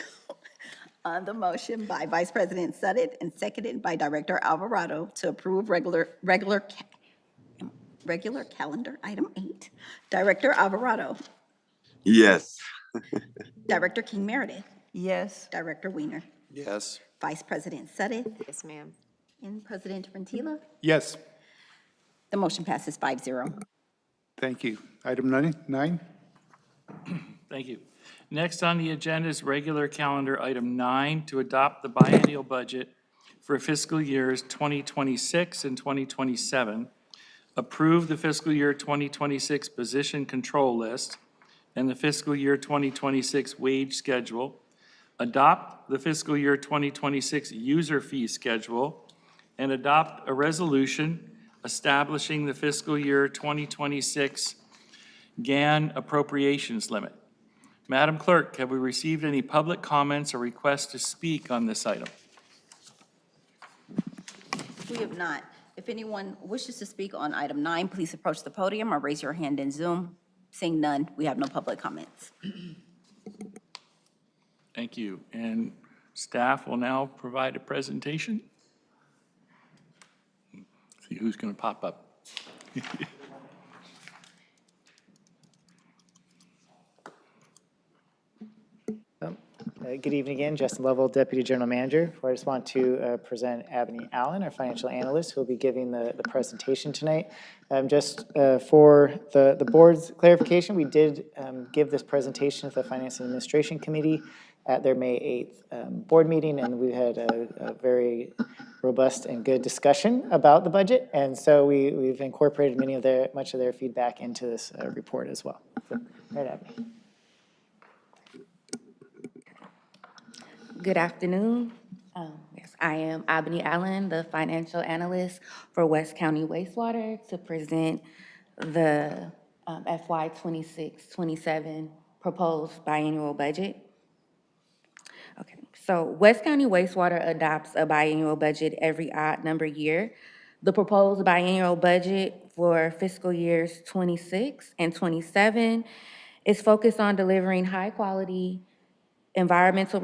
Speaker 3: On the motion by Vice President Sutton and seconded by Director Alvarado to approve regular calendar item 8. Director Alvarado,
Speaker 9: Yes.
Speaker 3: Director King Meredith,
Speaker 8: yes,
Speaker 3: Director Weiner,
Speaker 6: Yes.
Speaker 3: Vice President Sutton,
Speaker 5: Yes, ma'am.
Speaker 3: and President Rentila.
Speaker 2: Yes,
Speaker 3: The motion passes 5-0.
Speaker 2: thank you. Item 9?
Speaker 1: Thank you. Next on the agenda is regular calendar item 9, to adopt the biennial budget for fiscal years 2026 and 2027, approve the fiscal year 2026 position control list and the fiscal year 2026 wage schedule, adopt the fiscal year 2026 user fee schedule, and adopt a resolution establishing the fiscal year 2026 GAN appropriations limit. Madam Clerk, have we received any public comments or requests to speak on this item?
Speaker 3: We have not. If anyone wishes to speak on item 9, please approach the podium or raise your hand in Zoom. Seeing none, we have no public comments.
Speaker 1: Thank you. And staff will now provide a presentation. See who's going to pop up.
Speaker 11: Good evening again, Justin Lovell, Deputy General Manager. I just want to present Amani Allen, our financial analyst, who will be giving the presentation tonight. Just for the board's clarification, we did give this presentation to the Finance and Administration Committee at their May 8th board meeting, and we had a very robust and good discussion about the budget, and so we've incorporated much of their feedback into this report as well. So, right, Amani.
Speaker 12: Good afternoon. Yes, I am Amani Allen, the financial analyst for West County Wastewater, to present the FY 26-27 proposed biannual budget. Okay, so West County Wastewater adopts a biannual budget every odd number year. The proposed biannual budget for fiscal years 26 and 27 is focused on delivering high-quality, environmentally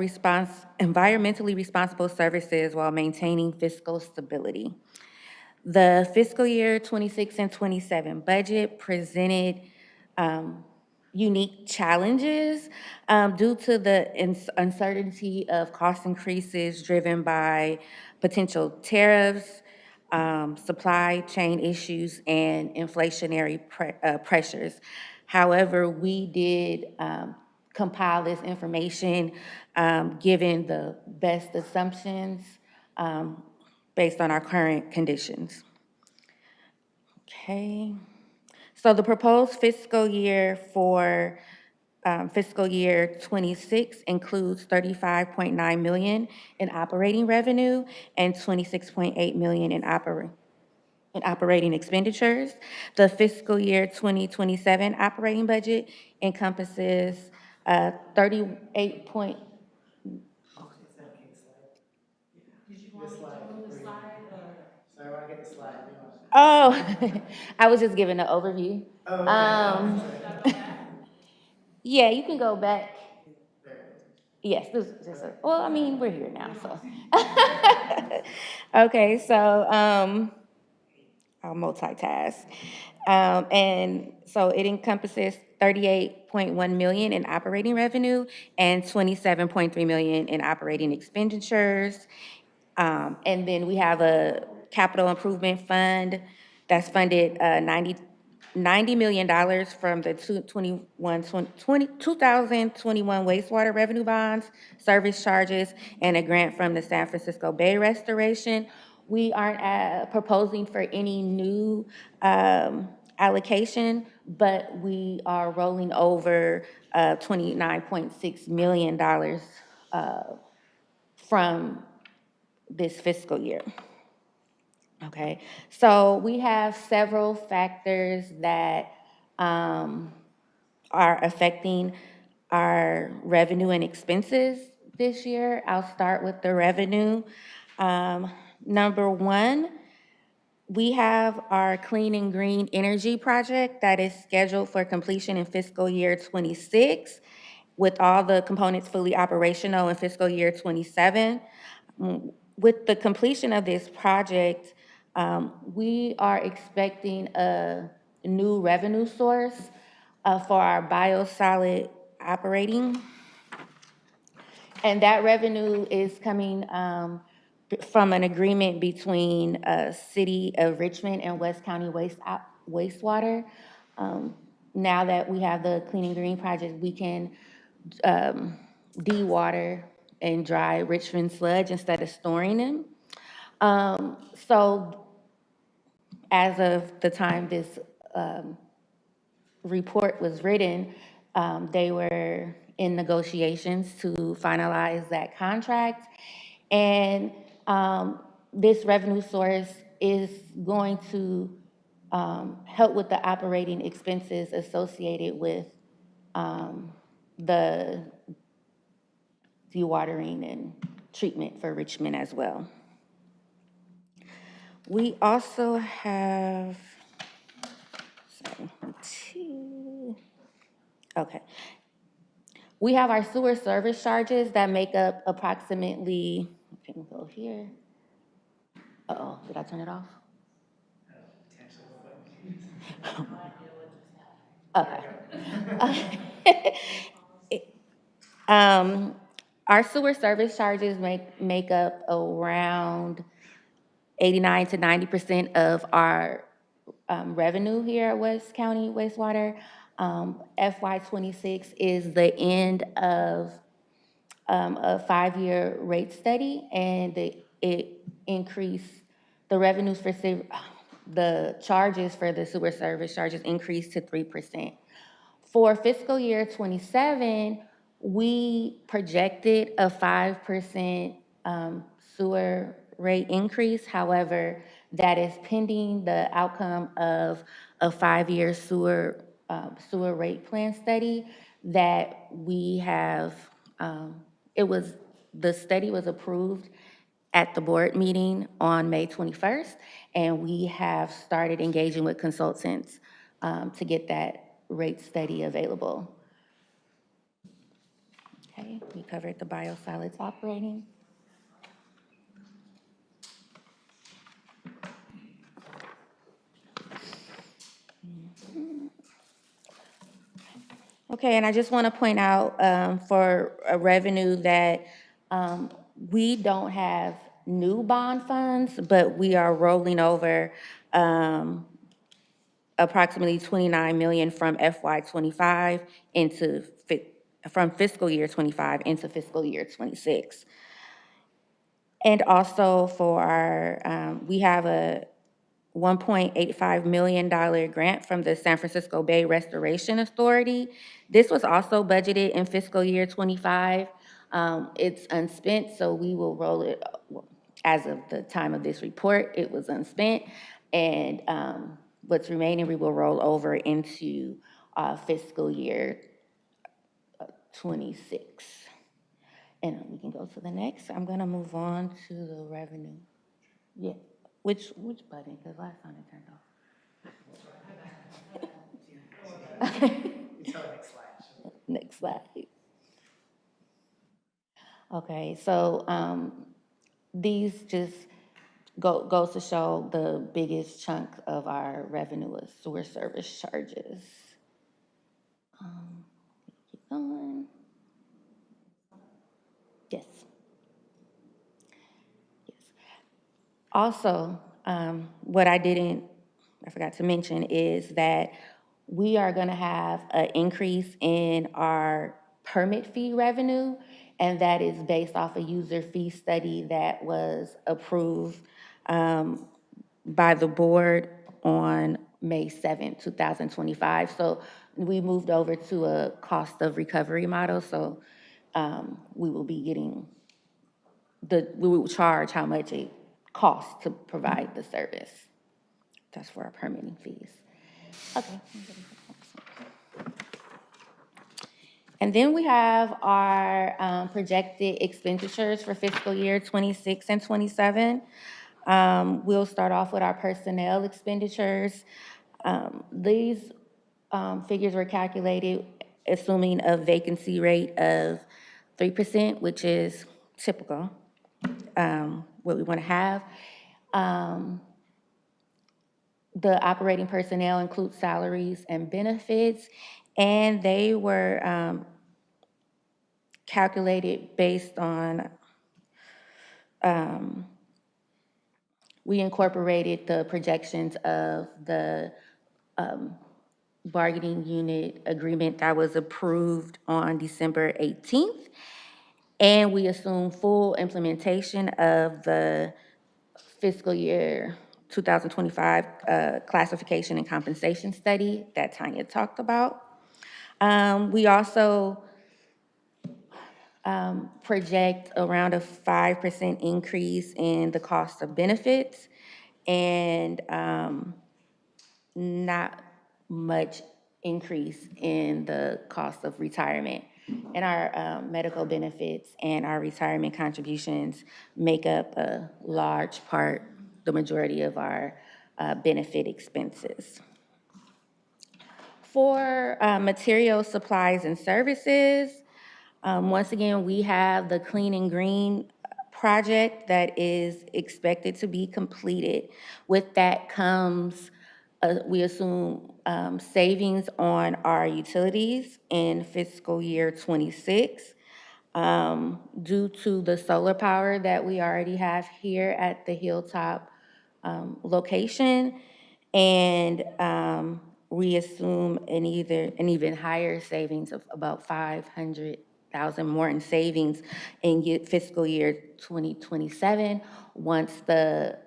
Speaker 12: responsible services while maintaining fiscal stability. The fiscal year 26 and 27 budget presented unique challenges due to the uncertainty of cost increases driven by potential tariffs, supply chain issues, and inflationary pressures. However, we did compile this information given the best assumptions based on our current conditions. Okay, so the proposed fiscal year for fiscal year 26 includes $35.9 million in operating revenue and $26.8 million in operating expenditures. The fiscal year 2027 operating budget encompasses 38 point.
Speaker 11: Sorry, I want to get the slide.
Speaker 12: Oh, I was just giving an overview. Yeah, you can go back. Yes, this is just well, I mean, we're here now, so. Okay, so, I'll multitask. And so it encompasses 38.1 million in operating revenue and 27.3 million in operating expenditures. And then we have a capital improvement fund that's funded $90 million from the 2021 wastewater revenue bonds, service charges, and a grant from the San Francisco Bay Restoration. We aren't proposing for any new allocation, but we are rolling over $29.6 million from this fiscal year. Okay, so we have several factors that are affecting our revenue and expenses this year. I'll start with the revenue. Number one, we have our clean and green energy project that is scheduled for completion in fiscal year 26, with all the components fully operational in fiscal year 27. With the completion of this project, we are expecting a new revenue source for our biosolid operating. And that revenue is coming from an agreement between City of Richmond and West County Wastewater. Now that we have the Clean and Green project, we can de-water and dry Richmond sludge instead of storing them. So as of the time this report was written, they were in negotiations to finalize that contract. And this revenue source is going to help with the operating expenses associated with the dewatering and treatment for Richmond as well. We also have, okay. We have our sewer service charges that make up approximately, I can go here. Uh-oh, did I turn it off? Okay. Our sewer service charges make up around 89 to 90% of our revenue here at West County Wastewater. FY26 is the end of a 5-year rate study, and it increased the revenues for the charges for the sewer service charges increased to 3%. For fiscal year 27, we projected a 5% sewer rate increase. However, that is pending the outcome of a 5-year sewer rate plan study that we have. The study was approved at the board meeting on May 21st, and we have started engaging with consultants to get that rate study available. Okay, we covered the biosolids operating. Okay, and I just want to point out for a revenue that we don't have new bond funds, but we are rolling over approximately 29 million from FY25 from fiscal year 25 into fiscal year 26. And also for our, we have a $1.85 million grant from the San Francisco Bay Restoration Authority. This was also budgeted in fiscal year 25. It's unspent, so we will roll it, as of the time of this report, it was unspent. And what's remaining, we will roll over into fiscal year 26. And we can go to the next. I'm gonna move on to the revenue. Yeah, which button? Because last time it turned off. Okay. Next slide. Okay, so these just goes to show the biggest chunk of our revenue is sewer service charges. Keep going. Yes. Yes. Also, what I forgot to mention is that we are gonna have an increase in our permit fee revenue, and that is based off a user fee study that was approved by the board on May 7th, 2025. So we moved over to a cost of recovery model, so we will be getting we will charge how much it costs to provide the service. That's for our permitting fees. Okay. And then we have our projected expenditures for fiscal year 26 and 27. We'll start off with our personnel expenditures. These figures were calculated assuming a vacancy rate of 3%, which is typical, what we want to have. The operating personnel includes salaries and benefits, and they were calculated based on, we incorporated the projections of the bargaining unit agreement that was approved on December 18th, and we assume full implementation of the fiscal year 2025 classification and compensation study that Tanya talked about. We also project around a 5% increase in the cost of benefits and not much increase in the cost of retirement. And our medical benefits and our retirement contributions make up a large part, the majority of our benefit expenses. For materials, supplies, and services, once again, we have the Clean and Green project that is expected to be completed. With that comes, we assume, savings on our utilities in fiscal year 26 due to the solar power that we already have here at the Hilltop location. And we assume an even higher savings of about 500,000 more in savings in fiscal year 2027 once the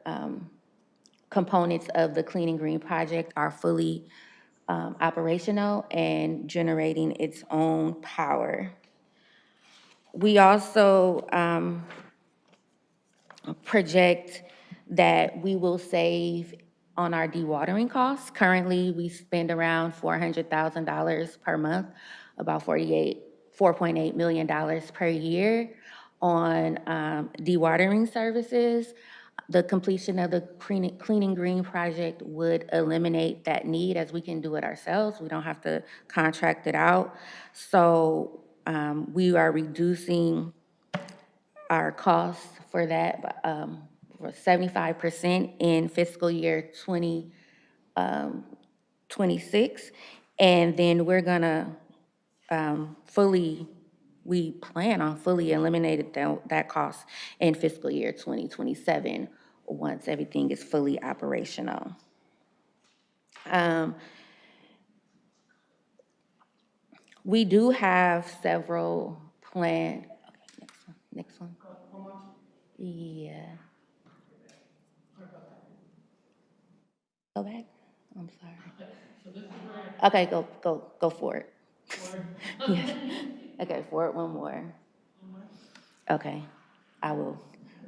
Speaker 12: components of the Clean and Green project are fully operational and generating its own power. We also project that we will save on our dewatering costs. Currently, we spend around $400,000 per month, about $4.8 million per year on dewatering services. The completion of the Clean and Green project would eliminate that need, as we can do it ourselves. We don't have to contract it out. So we are reducing our costs for that for 75% in fiscal year 2026. And then we're gonna we plan on fully eliminating that cost in fiscal year 2027 once everything is fully operational. We do have several planned, okay, next one. Yeah. Go back, I'm sorry. Okay, go for it. Yes. Okay, forward one more. Okay, I will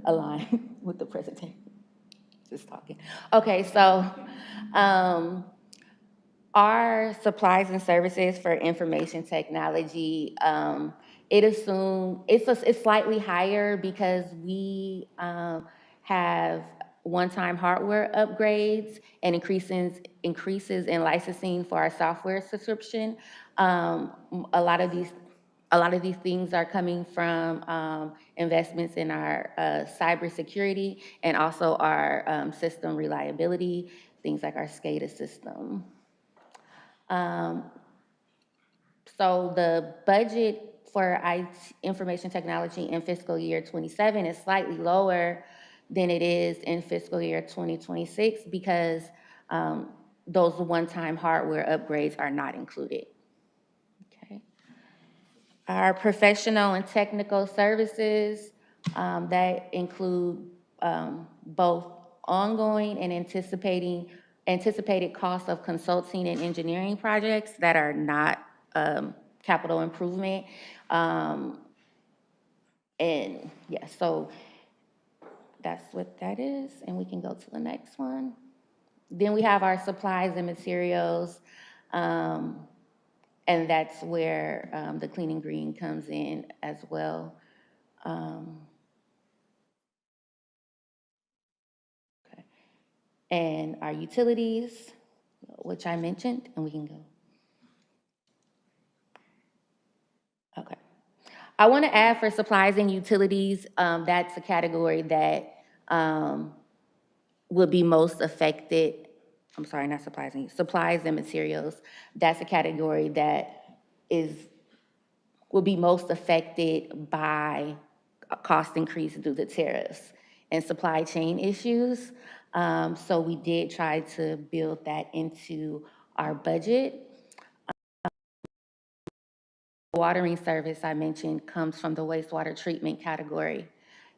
Speaker 12: align with the presentation. Just talking. Okay, so our supplies and services for information technology, it's slightly higher because we have one-time hardware upgrades and increases in licensing for our software subscription. A lot of these A lot of these things are coming from investments in our cybersecurity and also our system reliability, things like our SCADA system. So the budget for IT, information technology in fiscal year 27 is slightly lower than it is in fiscal year 2026 because those one-time hardware upgrades are not included. Okay. Our professional and technical services, that include both ongoing and anticipated costs of consulting and engineering projects that are not capital improvement. And yeah, so that's what that is, and we can go to the next one. Then we have our supplies and materials, and that's where the clean and green comes in as well. Okay. And our utilities, which I mentioned, and we can go. Okay. I want to add for supplies and utilities, that's a category that would be most affected. I'm sorry, not supplies and materials. That's a category that will be most affected by a cost increase due to tariffs and supply chain issues. So we did try to build that into our budget. Watering service I mentioned comes from the wastewater treatment category.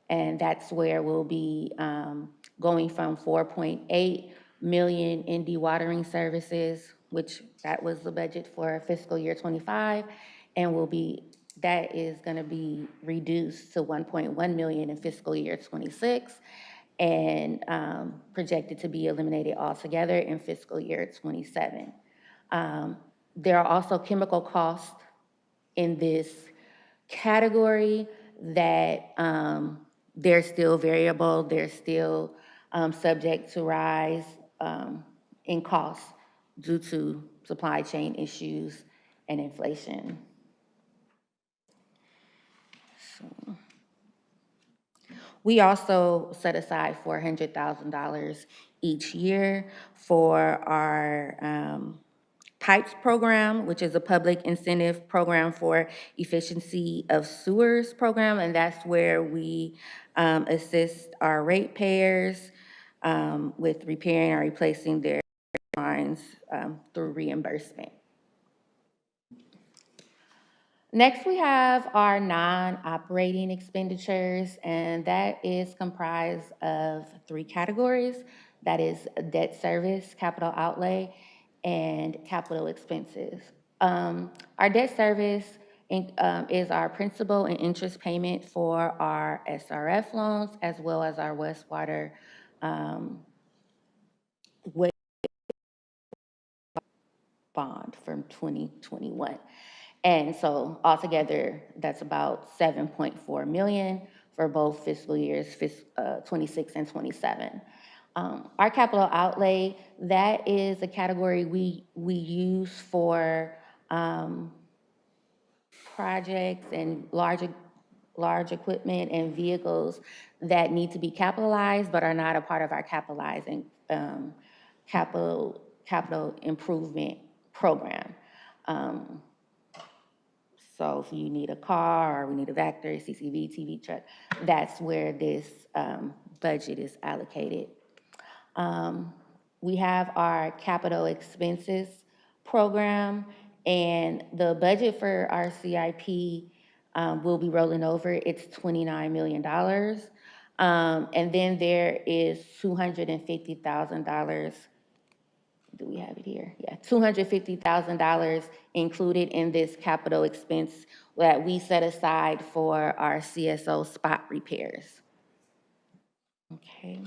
Speaker 12: And that's where we'll be going from 4.8 million in dewatering services, which that was the budget for fiscal year 25, and that is gonna be reduced to 1.1 million in fiscal year 26, and projected to be eliminated altogether in fiscal year 27. There are also chemical costs in this category that they're still variable, they're still subject to rise in costs due to supply chain issues and inflation. So, we also set aside $400,000 each year for our PIPES program, which is a public incentive program for efficiency of sewers program, and that's where we assist our ratepayers with repairing or replacing their lines through reimbursement. Next, we have our non-operating expenditures, and that is comprised of 3 categories. That is debt service, capital outlay, and capital expenses. Our debt service is our principal and interest payment for our SRF loans, as well as our wastewater bond from 2021. And so altogether, that's about 7.4 million for both fiscal years 26 and 27. Our capital outlay, that is a category we use for projects and large equipment and vehicles that need to be capitalized but are not a part of our capitalizing capital improvement program. So if you need a car, or we need a Vector, CCV, TV truck, that's where this budget is allocated. We have our capital expenses program, and the budget for our CIP will be rolling over. It's $29 million. And then there is $250,000. Do we have it here? Yeah, $250,000 included in this capital expense that we set aside for our CSO spot repairs. Okay.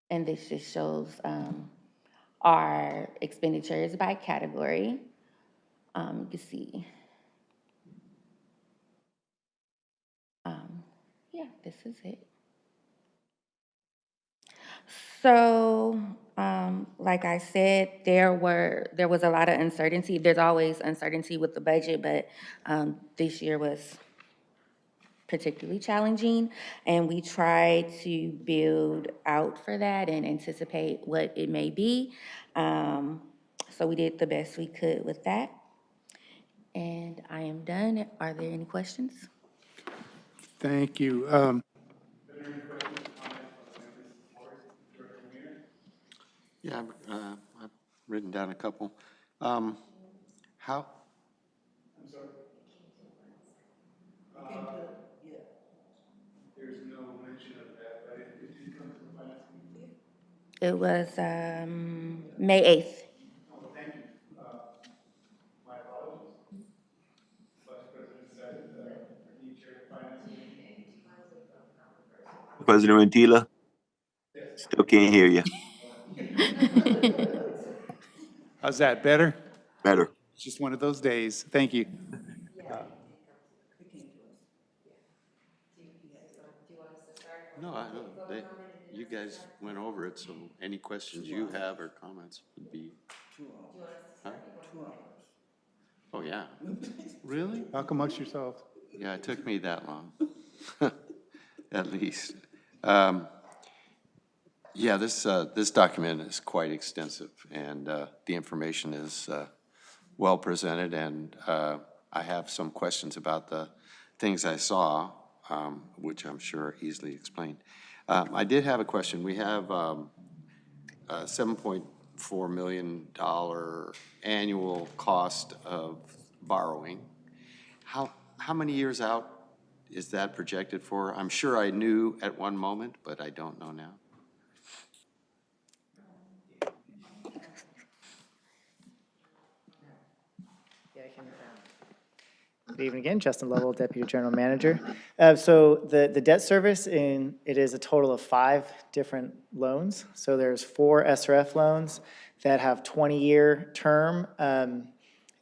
Speaker 12: And this just shows our expenditures by category. You can see. Yeah, this is it. So Like I said, there was a lot of uncertainty. There's always uncertainty with the budget, but this year was particularly challenging, and we tried to build out for that and anticipate what it may be. So we did the best we could with that. And I am done. Are there any questions?
Speaker 2: Thank you.
Speaker 6: Yeah, I've written down a couple. How,
Speaker 2: There's no mention of that, but it did come to the finance committee.
Speaker 12: It was May 8th.
Speaker 2: Oh, thank you. My apologies. Vice President said, he chaired the finance committee.
Speaker 9: President Rentila, still can't hear you.
Speaker 2: How's that, better?
Speaker 9: Better.
Speaker 2: It's just one of those days. Thank you.
Speaker 6: no, you guys went over it, so any questions you have or comments would be. Huh? Oh, yeah.
Speaker 2: Really? Talk amongst yourselves.
Speaker 6: Yeah, it took me that long, at least. Yeah, this document is quite extensive, and the information is well presented, and I have some questions about the things I saw, which I'm sure are easily explained. I did have a question. We have a $7.4 million annual cost of borrowing. How many years out is that projected for? I'm sure I knew at one moment, but I don't know now.
Speaker 11: Good evening again, Justin Lovell, Deputy General Manager. So the debt service, it is a total of 5 different loans. So there's 4 SRF loans that have 20-year term.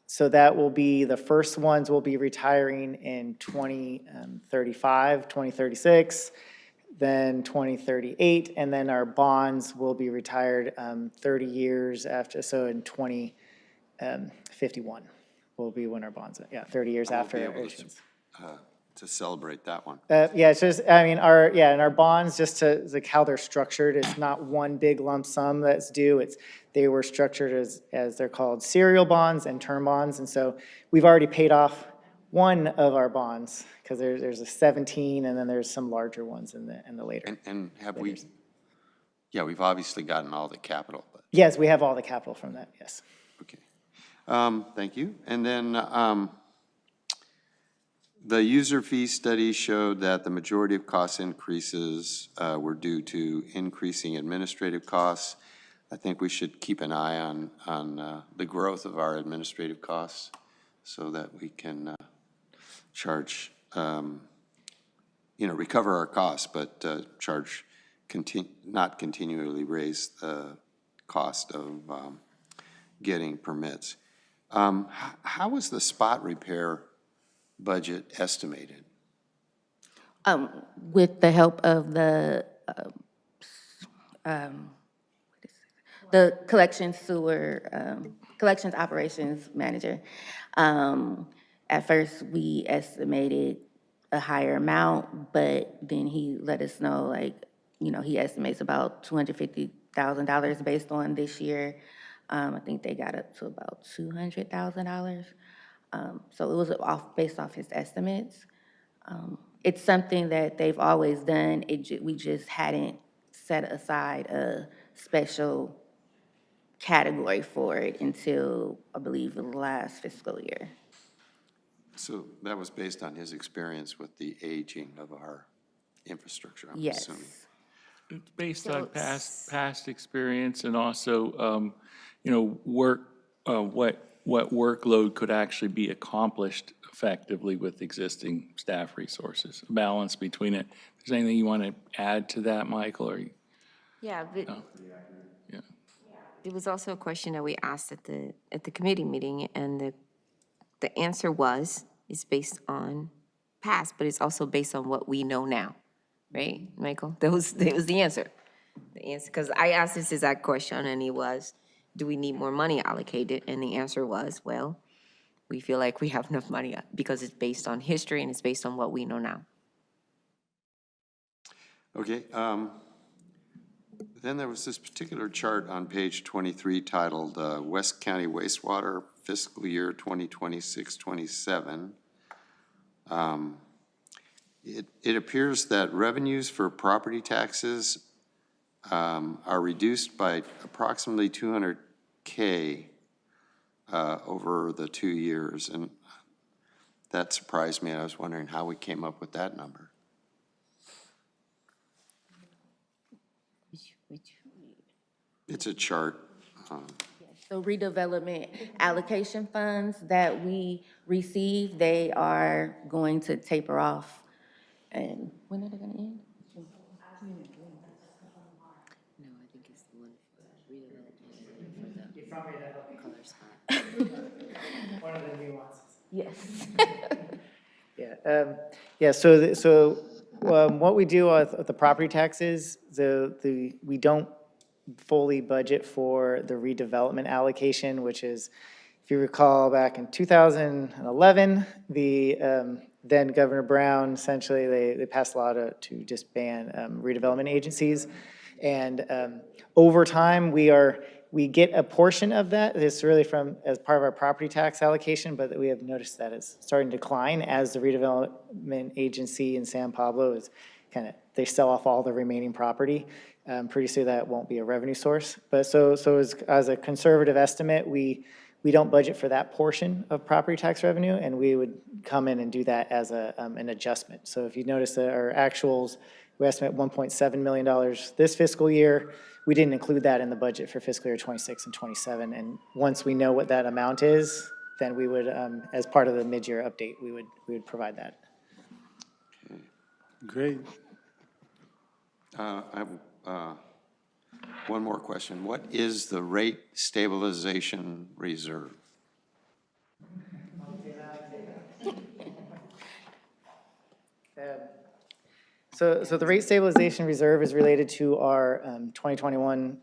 Speaker 11: So that will be, the first ones will be retiring in 2035, 2036, then 2038, and then our bonds will be retired 30 years after, so in 2051 will be when our bonds, 30 years
Speaker 6: I won't
Speaker 11: after
Speaker 6: be
Speaker 11: our
Speaker 6: able
Speaker 11: issuance.
Speaker 6: to celebrate that one.
Speaker 11: Yeah, it's just, I mean, and our bonds, just to, like how they're structured, it's not one big lump sum that's due. They were structured as they're called serial bonds and term bonds. And so we've already paid off one of our bonds because there's a 17 and then there's some larger ones in the later.
Speaker 6: And have we, yeah, we've obviously gotten all the capital, but,
Speaker 11: Yes, we have all the capital from that, yes.
Speaker 6: okay. Thank you. And then the user fee study showed that the majority of cost increases were due to increasing administrative costs. I think we should keep an eye on the growth of our administrative costs so that we can charge, recover our costs, but not continually raise the cost of getting permits. How was the spot repair budget estimated?
Speaker 12: With the help of the collections operations manager. At first, we estimated a higher amount, but then he let us know, he estimates about $250,000 based on this year. I think they got up to about $200,000. So it was based off his estimates. It's something that they've always done. We just hadn't set aside a special category for it until, I believe, the last fiscal year.
Speaker 6: So that was based on his experience with the aging of our infrastructure, I'm
Speaker 12: Yes.
Speaker 6: assuming.
Speaker 1: It's based on past experience and also, what workload could actually be accomplished effectively with existing staff resources, a balance between it. Is there anything you want to add to that, Michael, or?
Speaker 5: Yeah, but
Speaker 1: Yeah.
Speaker 5: it was also a question that we asked at the committee meeting, and the answer was, it's based on past, but it's also based on what we know now, right, Michael? That was the answer. The answer, because I asked this exact question, and it was, do we need more money allocated? And the answer was, well, we feel like we have enough money because it's based on history and it's based on what we know now.
Speaker 6: Okay, then there was this particular chart on page 23 titled West County Wastewater Fiscal Year 2026-27. It appears that revenues for property taxes are reduced by approximately $200K over the 2 years, and that surprised me. I was wondering how we came up with that number. It's a chart.
Speaker 12: The redevelopment allocation funds that we receive, they are going to taper off. And when are they gonna end?
Speaker 5: No, I think it's the one for the color spot.
Speaker 11: One of the nuances.
Speaker 12: Yes.
Speaker 11: Yeah, so what we do with the property taxes, we don't fully budget for the redevelopment allocation, which is, if you recall, back in 2011, the then Governor Brown, essentially, they passed a law to disband redevelopment agencies. And over time, we get a portion of that. It's really as part of our property tax allocation, but we have noticed that it's starting to decline as the redevelopment agency in San Pablo is they sell off all the remaining property. Pretty soon that won't be a revenue source. But so as a conservative estimate, we don't budget for that portion of property tax revenue, and we would come in and do that as an adjustment. So if you notice that our actuals, we estimate $1.7 million this fiscal year. We didn't include that in the budget for fiscal year 26 and 27. And once we know what that amount is, then we would, as part of the mid-year update, we would provide that.
Speaker 2: Great.
Speaker 6: I have one more question. What is the rate stabilization reserve?
Speaker 11: So the rate stabilization reserve is related to our 2021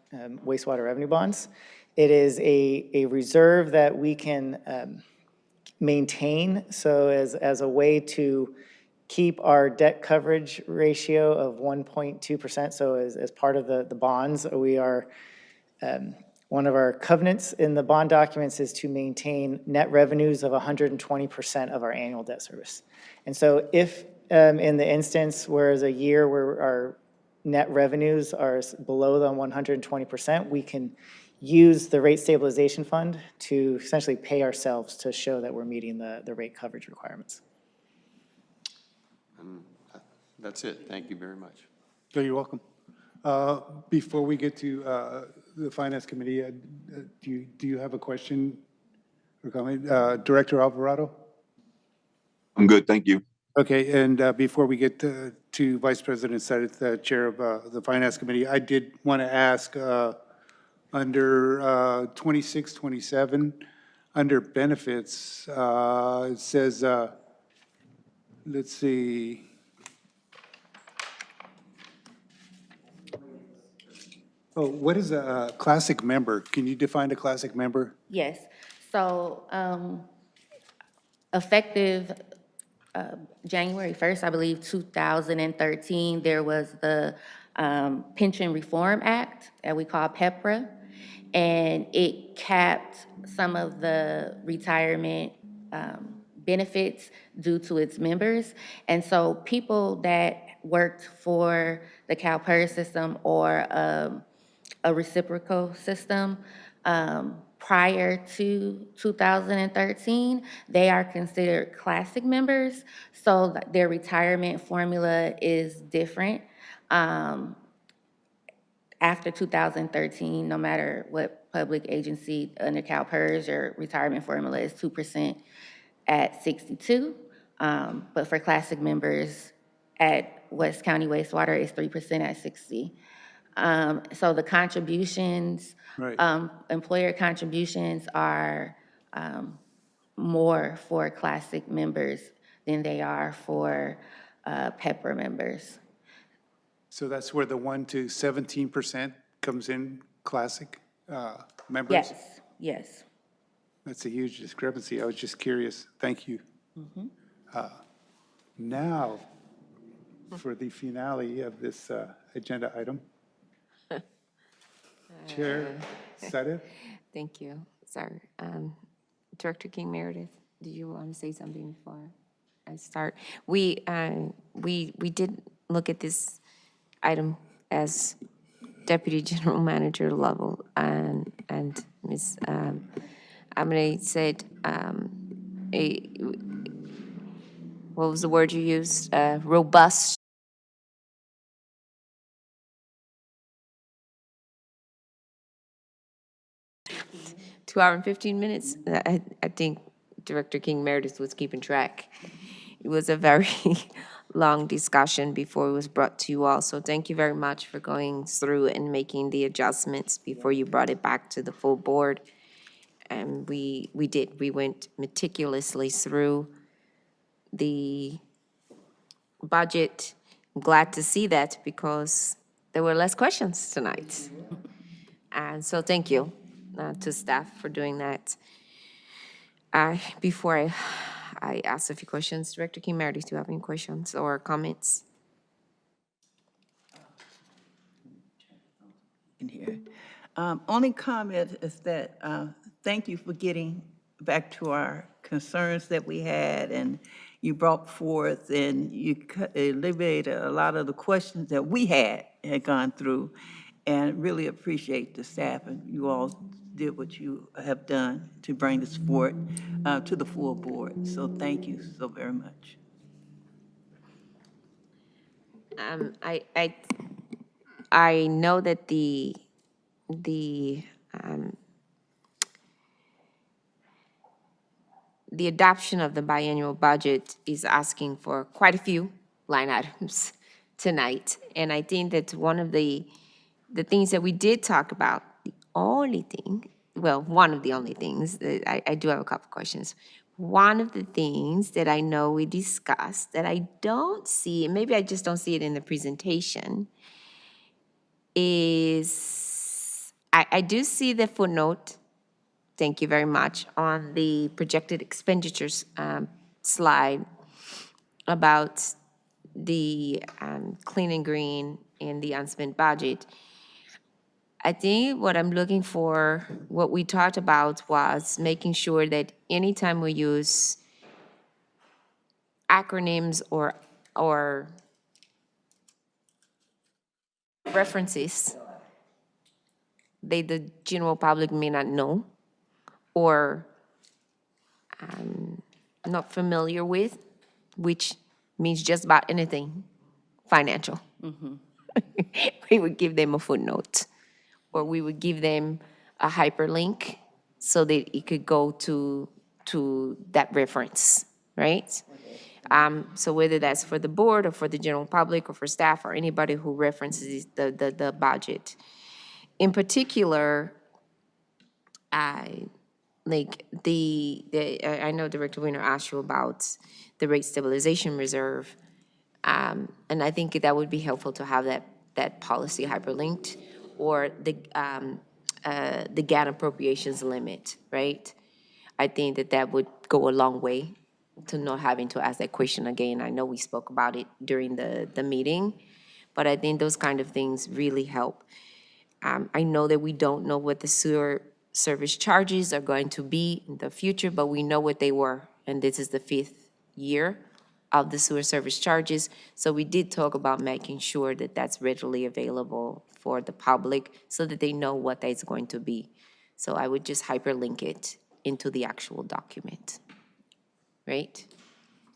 Speaker 11: wastewater revenue bonds. It is a reserve that we can maintain, so as a way to keep our debt coverage ratio of 1.2%. So as part of the bonds, we are, one of our covenants in the bond documents is to maintain net revenues of 120% of our annual debt service. And so if in the instance whereas a year where our net revenues are below the 120%, we can use the rate stabilization fund to essentially pay ourselves to show that we're meeting the rate coverage requirements.
Speaker 6: And that's it. Thank you very much.
Speaker 2: So you're welcome. Before we get to the Finance Committee, do you have a question or comment? Director Alvarado?
Speaker 9: I'm good, thank you.
Speaker 2: Okay, and before we get to Vice President Said, the Chair of the Finance Committee, I did want to ask, under 2627, under benefits, it says, let's see. Oh, what is a classic member? Can you define a classic member?
Speaker 12: Yes. So effective January 1st, I believe, 2013, there was the Pension Reform Act that we call PEPRA, and it capped some of the retirement benefits due to its members. And so people that worked for the CalPERS system or a reciprocal system prior to 2013, they are considered classic members, so their retirement formula is different. After 2013, no matter what public agency under CalPERS, your retirement formula is 2% at 62. But for classic members at West County Wastewater, it's 3% at 60. So the contributions,
Speaker 2: Right.
Speaker 12: employer contributions are more for classic members than they are for PEPRA members.
Speaker 2: So that's where the 1 to 17% comes in, classic members?
Speaker 12: Yes, yes.
Speaker 2: That's a huge discrepancy. I was just curious. Thank you. Now, for the finale of this agenda item. Chair Sudden?
Speaker 5: Thank you, sir. Director King Meredith, do you want to say something before I start? We did look at this item as Deputy General Manager level, and Ms. Amani said, what was the word you used? Robust. 2 hours and 15 minutes. I think Director King Meredith was keeping track. It was a very long discussion before it was brought to you all. So thank you very much for going through and making the adjustments before you brought it back to the full board. And we did. We went meticulously through the budget. I'm glad to see that because there were less questions tonight. And so thank you to staff for doing that. Before I ask a few questions, Director King Meredith, do you have any questions or comments?
Speaker 8: In here. Only comment is that, thank you for getting back to our concerns that we had, and you brought forth and you alleviated a lot of the questions that we had gone through, and really appreciate the staff, and you all did what you have done to bring this forward to the full board. So thank you so very much.
Speaker 5: I know that the adoption of the biannual budget is asking for quite a few line items tonight. And I think that one of the things that we did talk about, the only thing, well, one of the only things, I do have a couple questions. One of the things that I know we discussed that I don't see, and maybe I just don't see it in the presentation, is I do see the footnote, thank you very much, on the projected expenditures slide about the clean and green and the unspent budget. I think what I'm looking for, what we talked about was making sure that anytime we use acronyms or references the general public may not know or not familiar with, which means just about anything financial. We would give them a footnote, or we would give them a hyperlink so that it could go to that reference, right? So whether that's for the board or for the general public or for staff or anybody who references the budget. In particular, I know Director Weiner asked you about the rate stabilization reserve, and I think that would be helpful to have that policy hyperlinked, or the GAN appropriations limit, right? I think that would go a long way to not having to ask that question again. I know we spoke about it during the meeting, but I think those kind of things really help. I know that we don't know what the sewer service charges are going to be in the future, but we know what they were, and this is the 5th year of the sewer service charges. So we did talk about making sure that that's readily available for the public so that they know what that's going to be. So I would just hyperlink it into the actual document, right?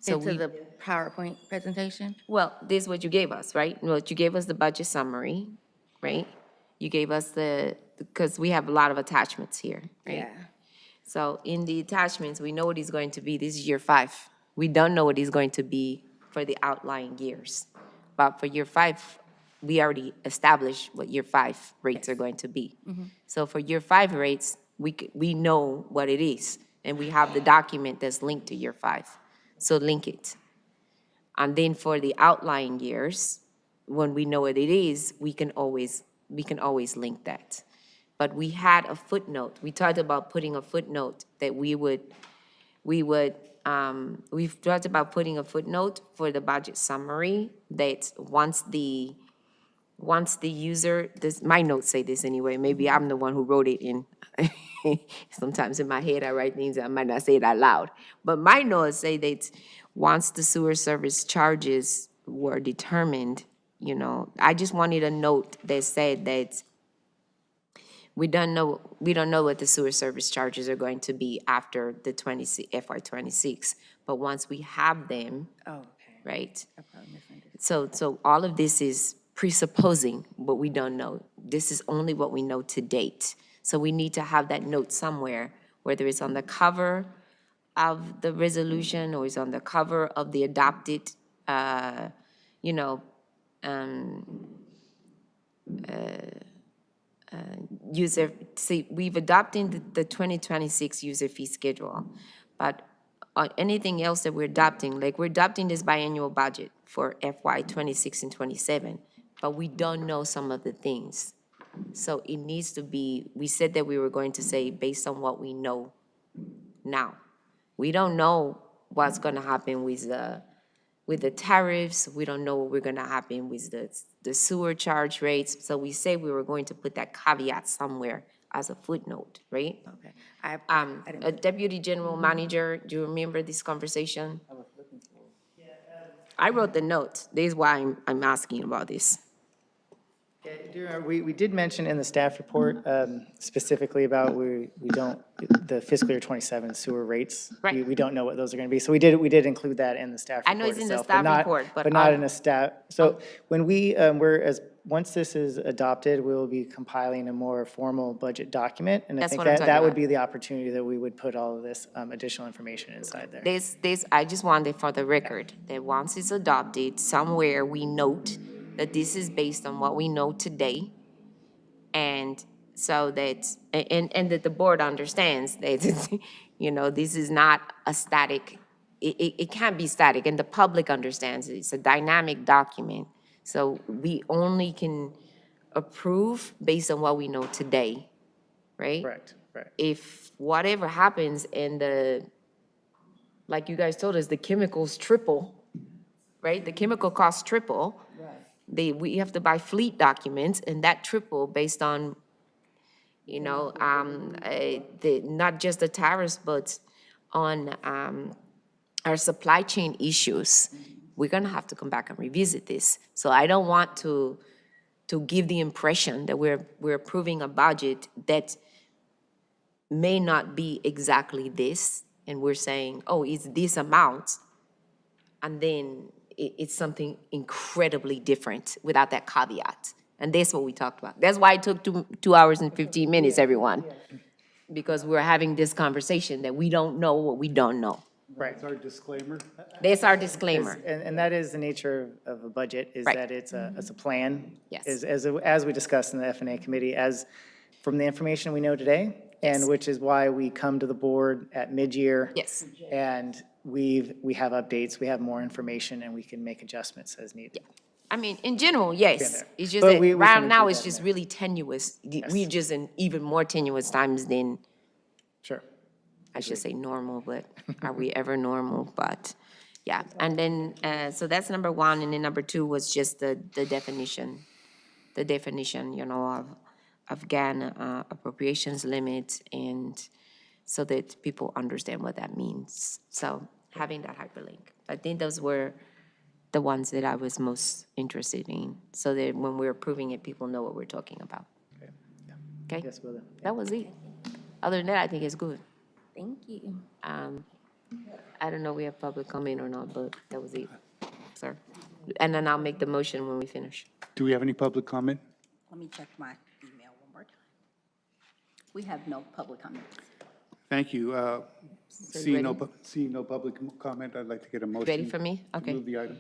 Speaker 5: So
Speaker 12: Into the PowerPoint presentation?
Speaker 5: well, this is what you gave us, right? Well, you gave us the budget summary, right? You gave us because we have a lot of attachments here, right?
Speaker 12: Yeah.
Speaker 5: So in the attachments, we know what it's going to be. This is year 5. We don't know what it's going to be for the outlying years. But for year 5, we already established what year 5 rates are going to be. So for year 5 rates, we know what it is, and we have the document that's linked to year 5. So link it. And then for the outlying years, when we know what it is, we can always link that. But we had a footnote. We talked about putting a footnote that we've talked about putting a footnote for the budget summary that once the user, my notes say this anyway, maybe I'm the one who wrote it in. Sometimes in my head, I write things, I might not say it out loud. But my notes say that once the sewer service charges were determined, I just wanted a note that said that we don't know what the sewer service charges are going to be after the FY '26. But once we have them, right? So all of this is presupposing what we don't know. This is only what we know to date. So we need to have that note somewhere, whether it's on the cover of the resolution or it's on the cover of the adopted, we've adopted the 2026 user fee schedule, but on anything else that we're adopting, like we're adopting this biannual budget for FY '26 and '27, but we don't know some of the things. So it needs to be, we said that we were going to say based on what we know now. We don't know what's gonna happen with the tariffs. We don't know what we're gonna happen with the sewer charge rates. So we say we were going to put that caveat somewhere as a footnote, right?
Speaker 12: Okay.
Speaker 5: A deputy general manager, do you remember this conversation? I wrote the notes. This is why I'm asking about this.
Speaker 11: Yeah, we did mention in the staff report specifically about the fiscal year '27 sewer rates.
Speaker 5: Right.
Speaker 11: We don't know what those are going to be. So we did include that in the staff report
Speaker 5: I know it's in the
Speaker 11: itself,
Speaker 5: staff report, but
Speaker 11: not in a staff. So when once this is adopted, we'll be compiling a more formal budget document. And I
Speaker 5: That's
Speaker 11: think
Speaker 5: what I'm talking
Speaker 11: that would
Speaker 5: about.
Speaker 11: be the opportunity that we would put all of this additional information inside there.
Speaker 5: I just wanted for the record that once it's adopted, somewhere we note that this is based on what we know today. And so that, and that the board understands that, this is not a static, it can't be static, and the public understands it. It's a dynamic document. So we only can approve based on what we know today, right?
Speaker 11: Correct.
Speaker 5: If whatever happens and like you guys told us, the chemicals triple, right? The chemical costs triple. We have to buy fleet documents, and that triple based on, not just the tariffs, but on our supply chain issues. We're gonna have to come back and revisit this. So I don't want to give the impression that we're approving a budget that may not be exactly this, and we're saying, oh, it's this amount, and then it's something incredibly different without that caveat. And that's what we talked about. That's why it took 2 hours and 15 minutes, everyone. Because we're having this conversation that we don't know what we don't know.
Speaker 11: Right.
Speaker 2: That's our disclaimer.
Speaker 5: That's our disclaimer.
Speaker 11: And that is the nature of a budget, is
Speaker 5: Right.
Speaker 11: that it's a plan.
Speaker 5: Yes.
Speaker 11: As we discussed in the F&A committee, from the information we know today,
Speaker 5: Yes.
Speaker 11: and which is why we come to the board at mid-year.
Speaker 5: Yes.
Speaker 11: And we have updates, we have more information, and we can make adjustments as needed.
Speaker 5: I mean, in general, yes.
Speaker 11: there.
Speaker 5: It's just
Speaker 11: But
Speaker 5: that
Speaker 11: we can
Speaker 5: right now
Speaker 11: include
Speaker 5: it's
Speaker 11: that in
Speaker 5: just
Speaker 11: there.
Speaker 5: really tenuous. We're just in even more tenuous times than,
Speaker 11: Sure.
Speaker 5: I should say normal, but are we ever normal? But, yeah. And then, so that's number one. And then number two was just the definition. The definition, of GAN appropriations limit, and so that people understand what that means. So having that hyperlink. I think those were the ones that I was most interested in, so that when we're approving it, people know what we're talking about. Okay?
Speaker 11: Yes, will do.
Speaker 5: That was it. Other than that, I think it's good.
Speaker 12: Thank you.
Speaker 5: I don't know if we have public comment or not, but that was it, sir. And then I'll make the motion when we finish.
Speaker 2: Do we have any public comment?
Speaker 3: Let me check my email one more time. We have no public comments.
Speaker 2: Thank you.
Speaker 5: you
Speaker 2: Seeing no
Speaker 5: ready?
Speaker 2: public comment, I'd like to get a motion.
Speaker 5: Ready for me?
Speaker 2: to
Speaker 5: Okay.
Speaker 2: Move the item.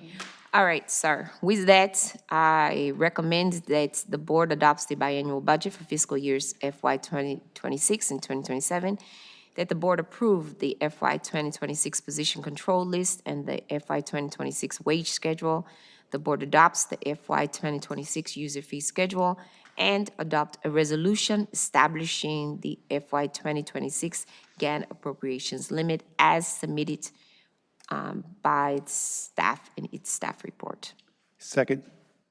Speaker 5: All right, sir. With that, I recommend that the board adopts the biannual budget for fiscal years FY 2026 and 2027, that the board approve the FY 2026 position control list and the FY 2026 wage schedule, the board adopts the FY 2026 user fee schedule and adopt a resolution establishing the FY 2026 GAN appropriations limit as submitted by staff in its staff report.
Speaker 2: Second.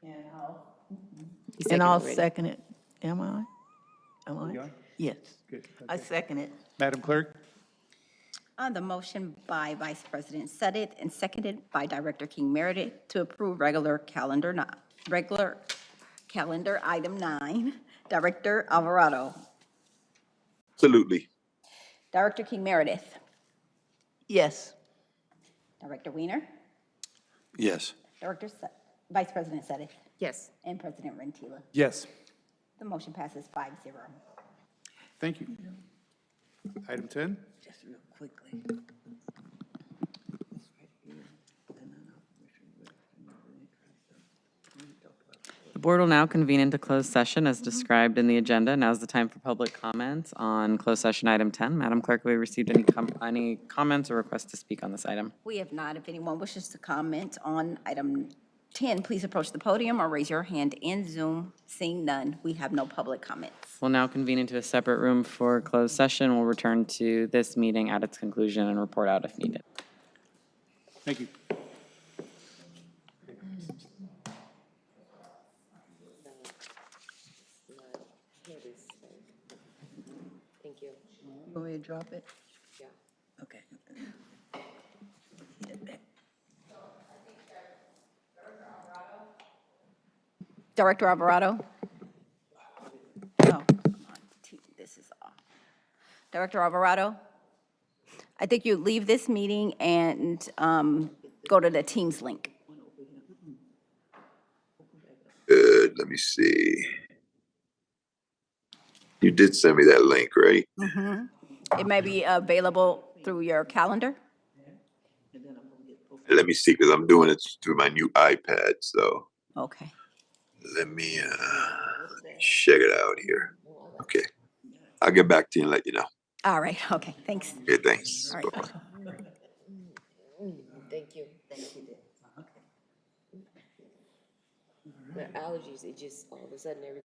Speaker 5: He
Speaker 8: And I'll
Speaker 5: seconded already.
Speaker 8: second it. Am I? Am I? Yes. I second it.
Speaker 2: Madam Clerk?
Speaker 3: On the motion by Vice President Suddeth and seconded by Director King Meredith to approve regular calendar item 9, Director Alvarado,
Speaker 9: Absolutely.
Speaker 3: Director King Meredith,
Speaker 8: Yes.
Speaker 3: Director Weiner,
Speaker 6: Yes.
Speaker 3: Vice President Suddeth,
Speaker 5: Yes.
Speaker 3: and President Rentila.
Speaker 2: Yes.
Speaker 3: The motion passes 5-0.
Speaker 2: Thank you. Item 10?
Speaker 8: Just real quickly.
Speaker 7: The board will now convene into closed session as described in the agenda. Now's the time for public comments on closed session item 10. Madam Clerk, have we received any comments or requests to speak on this item?
Speaker 3: We have not. If anyone wishes to comment on item 10, please approach the podium or raise your hand in Zoom. Seeing none, we have no public comments.
Speaker 7: We'll now convene into a separate room for closed session. We'll return to this meeting at its conclusion and report out if needed.
Speaker 2: Thank you.
Speaker 5: Thank you.
Speaker 8: You want me to drop it?
Speaker 5: Yeah.
Speaker 8: Okay.
Speaker 3: Director Alvarado? Oh, come on. This is off. Director Alvarado? I think you leave this meeting and go to the Teams link.
Speaker 4: Good, let me see. You did send me that link, right?
Speaker 3: It may be available through your calendar.
Speaker 4: Let me see, because I'm doing it through my new iPad, so
Speaker 3: Okay.
Speaker 4: let me check it out here. Okay. I'll get back to you and let you know.
Speaker 3: All right, okay, thanks.
Speaker 4: Okay, thanks.
Speaker 3: All right,
Speaker 4: Bye-bye.
Speaker 5: Thank you. The allergies, it just all of a sudden everything.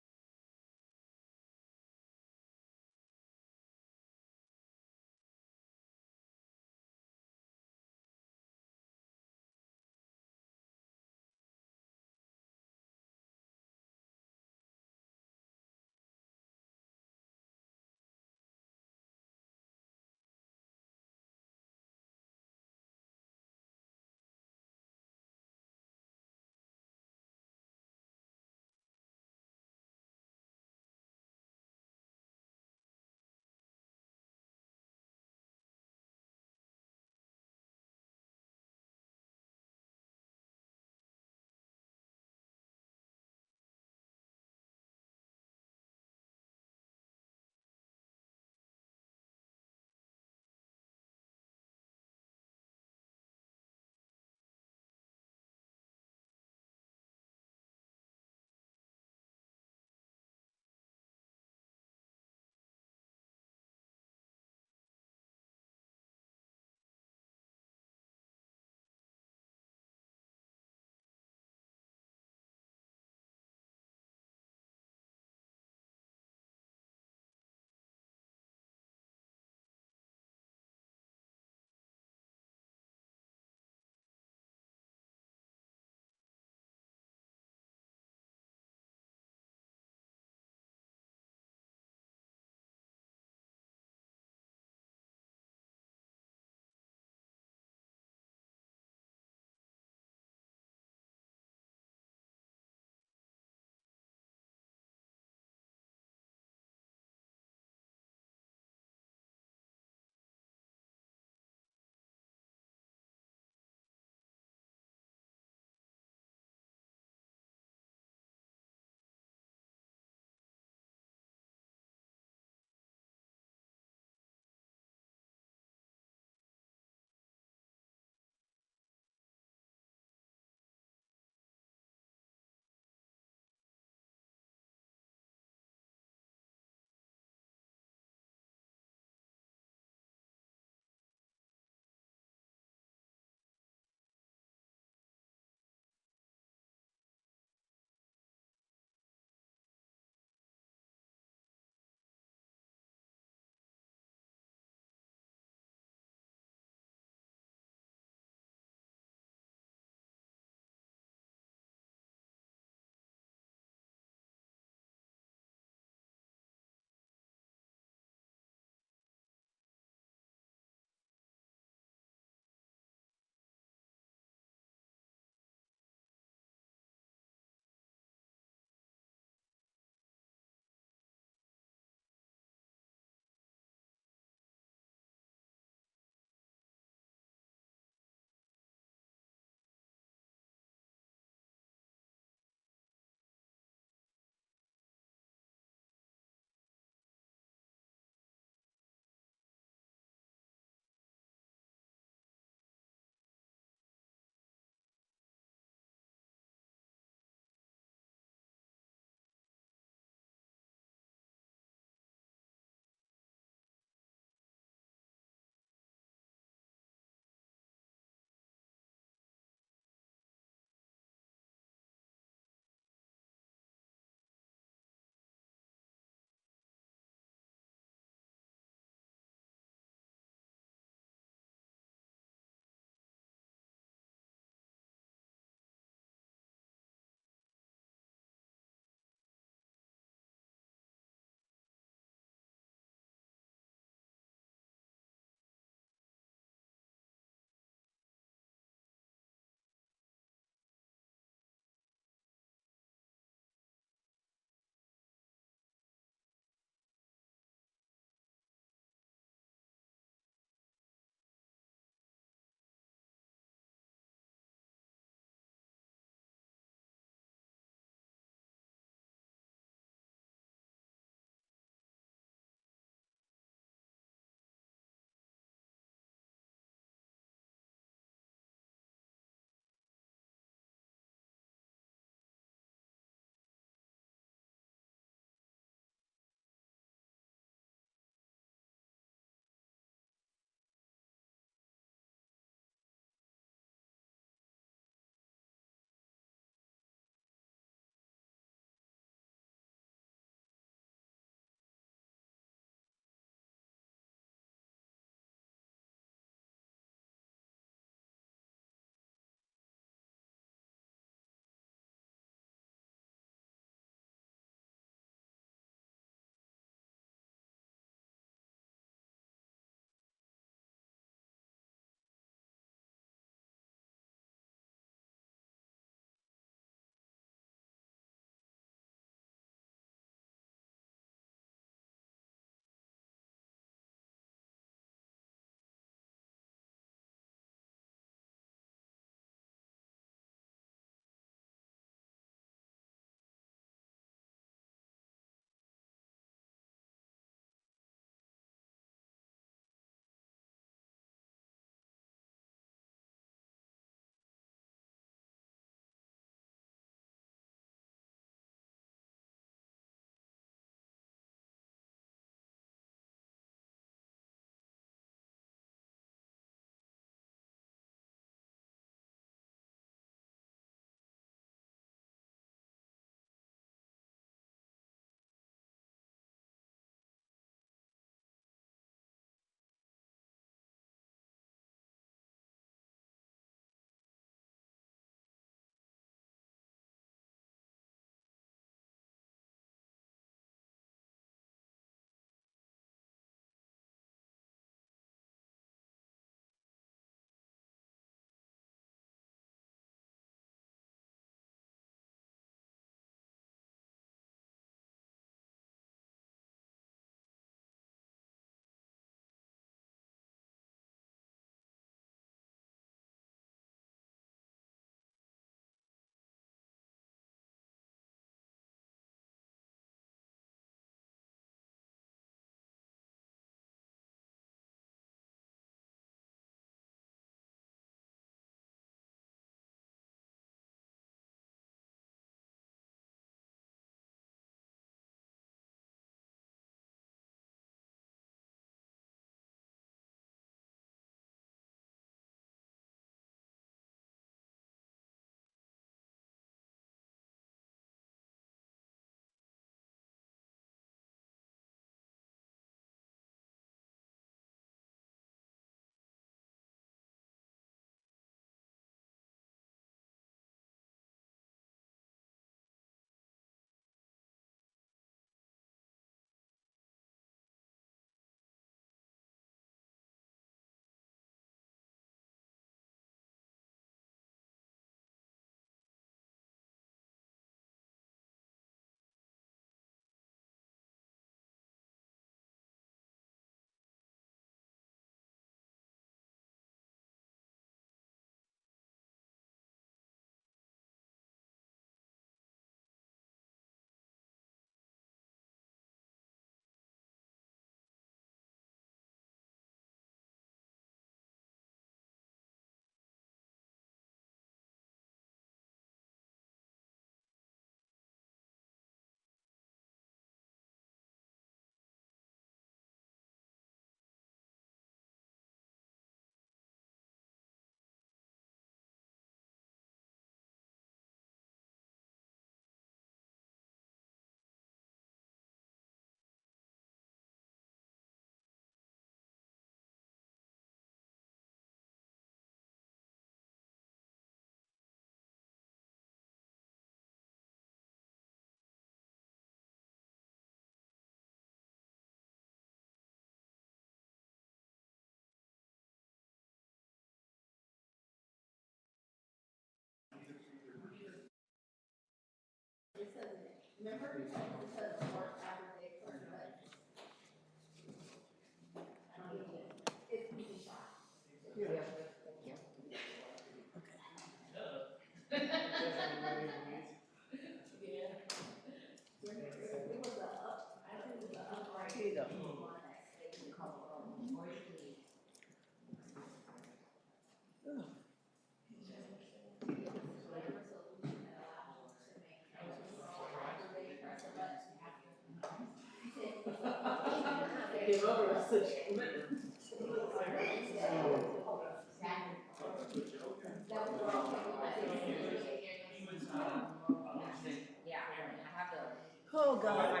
Speaker 8: Oh, God.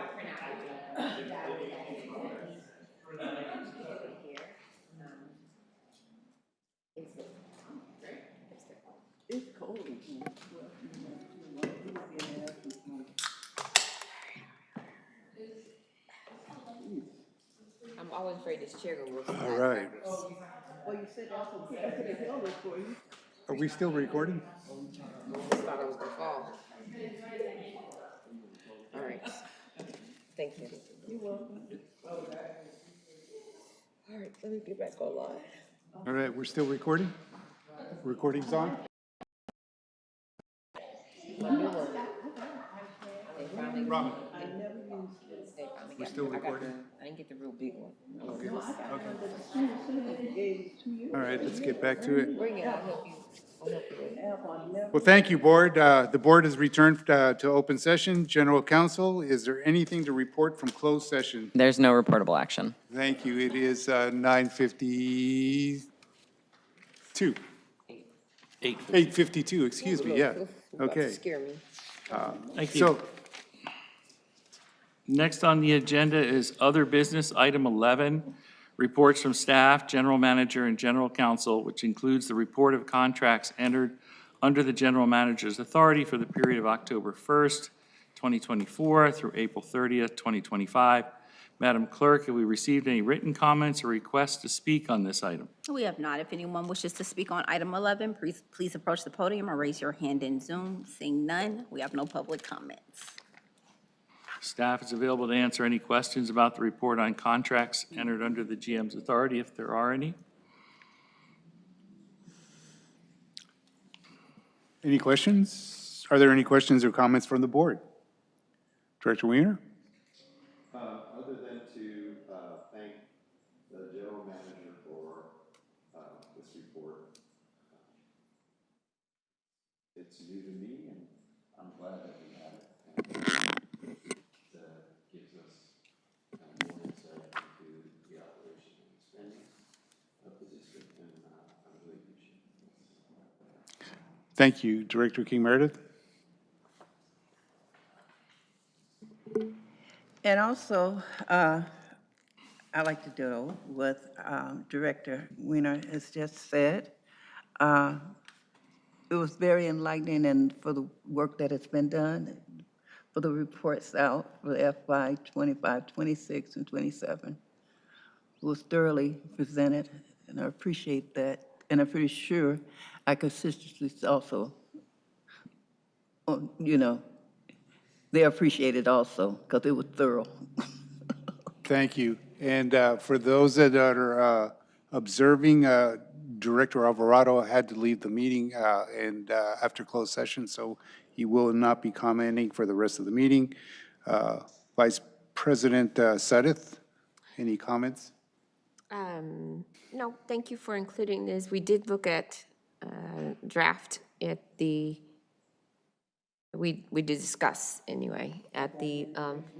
Speaker 8: It's cold.
Speaker 5: I'm always afraid this chair will work.
Speaker 2: All right.
Speaker 8: Well, you said that's okay. I could have held it for you.
Speaker 2: Are we still recording?
Speaker 5: Just thought I was gonna fall. All right. Thank you.
Speaker 8: You're welcome. All right, let me get back online.
Speaker 2: All right, we're still recording? Recording's on? Robin, we're still recording?
Speaker 5: I didn't get the real big one.
Speaker 2: Okay. All right, let's get back to it.
Speaker 5: Bring it, I'll help you. I'll help you with it.
Speaker 2: Well, thank you, Board. The Board has returned to open session. General Counsel, is there anything to report from closed session?
Speaker 7: There's no reportable action.
Speaker 2: Thank you. It is 9:52. 8:52, excuse me, yeah.
Speaker 5: About to
Speaker 2: Okay.
Speaker 5: scare me.
Speaker 1: Thank you.
Speaker 2: So,
Speaker 1: Next on the agenda is other business, item 11, reports from staff, general manager, and general counsel, which includes the report of contracts entered under the general manager's authority for the period of October 1st, 2024 through April 30th, 2025. Madam Clerk, have we received any written comments or requests to speak on this item?
Speaker 3: We have not. If anyone wishes to speak on item 11, please approach the podium or raise your hand in Zoom. Seeing none, we have no public comments.
Speaker 1: Staff is available to answer any questions about the report on contracts entered under the GM's authority, if there are any.
Speaker 2: any questions? Are there any questions or comments from the Board? Director Wiener?
Speaker 6: Other than to thank the general manager for this report. It's new to me, and I'm glad that we have it. And it gives us more insight into the operation and spending of the district, and I really appreciate it.
Speaker 2: Thank you. Director King Meredith?
Speaker 8: And also, I like to do what Director Weiner has just said. It was very enlightening and for the work that has been done, for the reports out for the FY 25, 26, and 27. It was thoroughly presented, and I appreciate that. And I'm pretty sure our constituencies also, they appreciate it also, because it was thorough.
Speaker 2: Thank you. And for those that are observing, Director Alvarado had to leave the meeting and after closed session, so he will not be commenting for the rest of the meeting. Vice President Sadith, any comments?
Speaker 5: No, thank you for including this. We did look at draft at the, we did discuss anyway, at the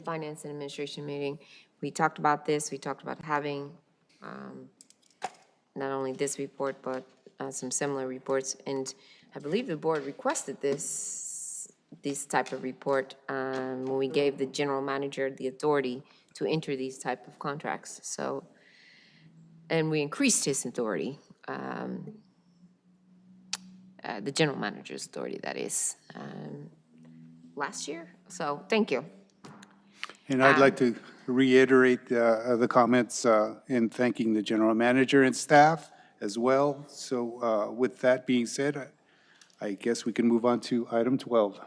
Speaker 5: Finance and Administration meeting. We talked about this, we talked about having not only this report, but some similar reports. And I believe the board requested this type of report when we gave the general manager the authority to enter these type of contracts. So, and we increased his authority, the general manager's authority, that is, last year. So, thank you.
Speaker 2: And I'd like to reiterate the comments in thanking the general manager and staff as well. So with that being said, I guess we can move on to item 12.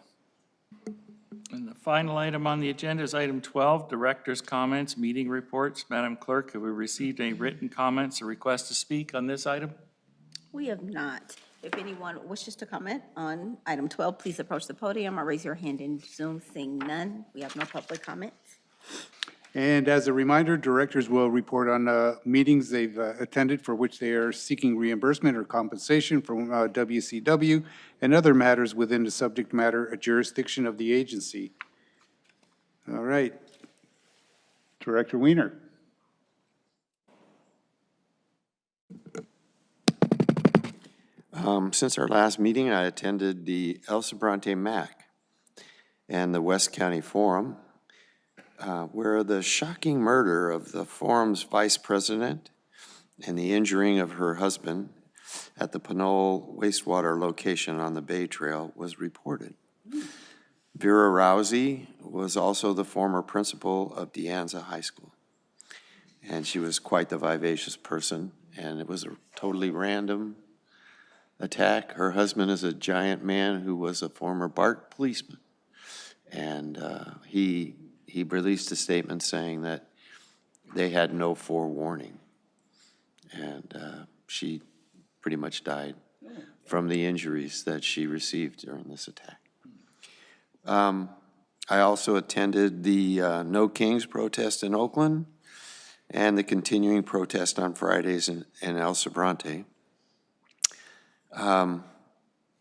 Speaker 1: And the final item on the agenda is item 12, director's comments, meeting reports. Madam Clerk, have we received any written comments or requests to speak on this item?
Speaker 3: We have not. If anyone wishes to comment on item 12, please approach the podium or raise your hand in Zoom. Seeing none, we have no public comments.
Speaker 2: And as a reminder, directors will report on meetings they've attended for which they are seeking reimbursement or compensation from WCW and other matters within the subject matter jurisdiction of the agency. All right. Director Wiener.
Speaker 6: Since our last meeting, I attended the El Sobrante MAC and the West County Forum, where the shocking murder of the forum's vice president and the injuring of her husband at the Pinole wastewater location on the Bay Trail was reported. Vera Rousey was also the former principal of De Anza High School, and she was quite the vivacious person, and it was a totally random attack. Her husband is a giant man who was a former BART policeman, and he released a statement saying that they had no forewarning, and she pretty much died from the injuries that she received during this attack. I also attended the No Kings protest in Oakland and the continuing protest on Fridays in El Sobrante.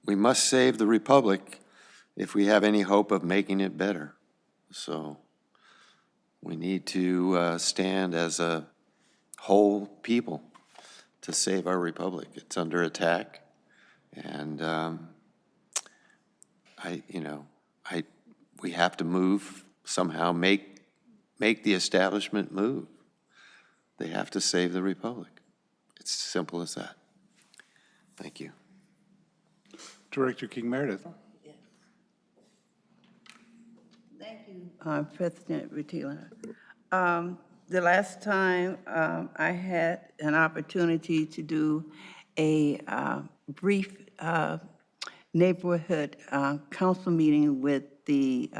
Speaker 6: We must save the Republic if we have any hope of making it better. So we need to stand as a whole people to save our Republic. It's under attack, and we have to move somehow, make the establishment move. They have to save the Republic. It's as simple as that. Thank you.
Speaker 2: Director King Meredith.
Speaker 8: Thank you, President Rutila. The last time I had an opportunity to do a brief neighborhood council meeting with the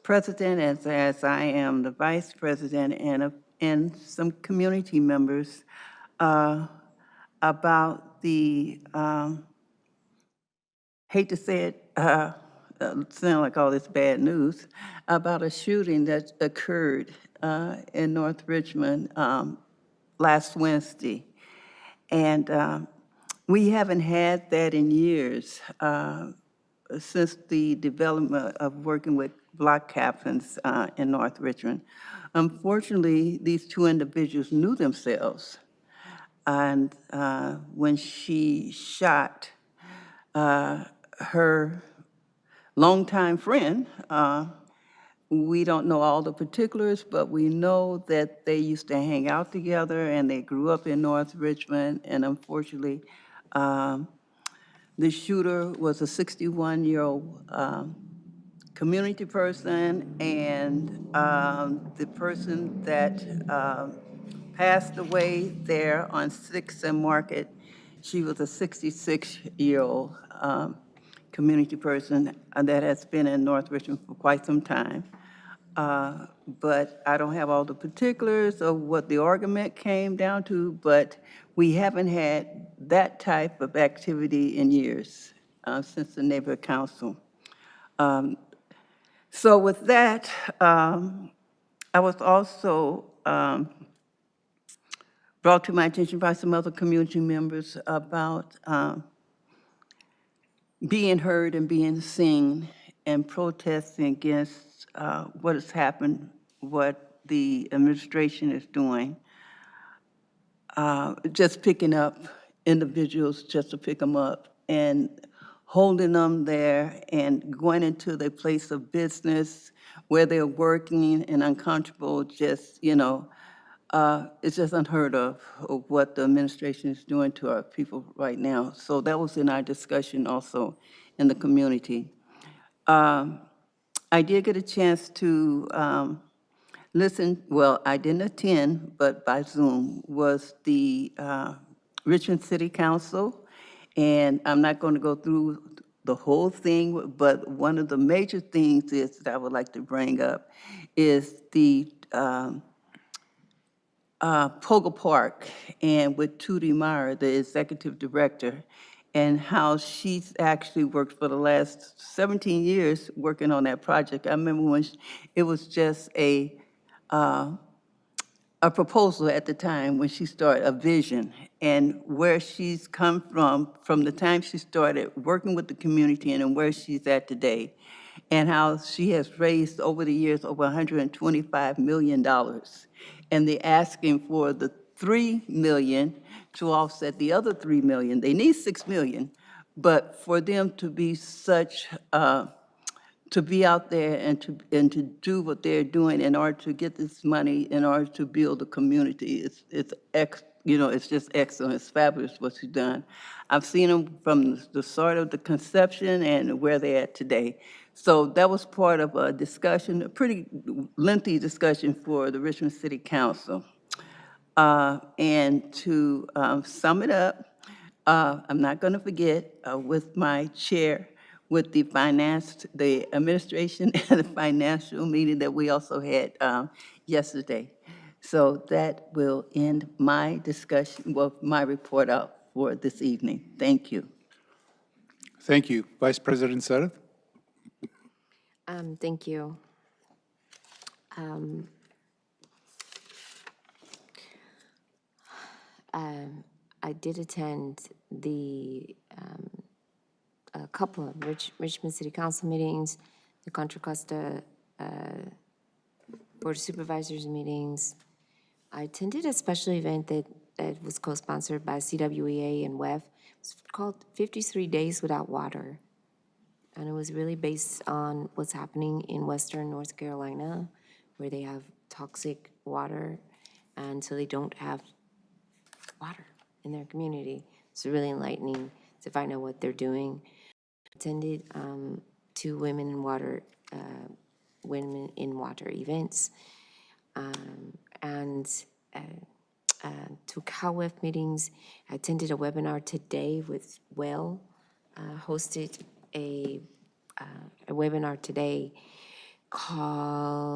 Speaker 8: president, as I am the vice president, and some community members about the, hate to say it, sound like all this bad news, about a shooting that occurred in North Richmond last Wednesday. And we haven't had that in years since the development of working with block captains in North Richmond. Unfortunately, these two individuals knew themselves. And when she shot her longtime friend, we don't know all the particulars, but we know that they used to hang out together and they grew up in North Richmond. And unfortunately, the shooter was a 61-year-old community person, and the person that passed away there on 6th and Market, she was a 66-year-old community person that has been in North Richmond for quite some time. But I don't have all the particulars of what the argument came down to, but we haven't had that type of activity in years since the neighborhood council. So with that, I was also brought to my attention by some other community members about being heard and being seen and protesting against what has happened, what the administration is doing. Just picking up individuals just to pick them up and holding them there and going into their place of business where they're working and uncomfortable, just, it's just unheard of what the administration is doing to our people right now. So that was in our discussion also in the community. I did get a chance to listen, well, I didn't attend, but by Zoom, was the Richmond City Council. And I'm not going to go through the whole thing, but one of the major things is that I would like to bring up is the Pogo Park, and with Tootie Meyer, the executive director, and how she's actually worked for the last 17 years working on that project. I remember when it was just a proposal at the time when she started, a vision, and where she's come from the time she started working with the community and where she's at today, and how she has raised over the years over $125 million. And they're asking for the $3 million to offset the other $3 million. They need $6 million, but for them to be such, to be out there and to do what they're doing in order to get this money, in order to build a community, it's just excellent. It's fabulous what she's done. I've seen them from the start of the conception and where they're at today. So that was part of a discussion, a pretty lengthy discussion for the Richmond City Council. And to sum it up, I'm not going to forget with my chair, with the finance, the administration and the financial meeting that we also had yesterday. So that will end my discussion, well, my report out for this evening. Thank you.
Speaker 2: Thank you. Vice President Sutter?
Speaker 5: Thank you. I did attend a couple of Richmond City Council meetings, the Contra Costa Board of Supervisors meetings. I attended a special event that was co-sponsored by CWEA and WEF. It's called 53 Days Without Water. And it was really based on what's happening in Western North Carolina, where they have toxic water, and so they don't have water in their community. It's really enlightening to find out what they're doing. Attended 2 Women in Water events, and 2 CalWEF meetings. I attended a webinar today with hosted a webinar today called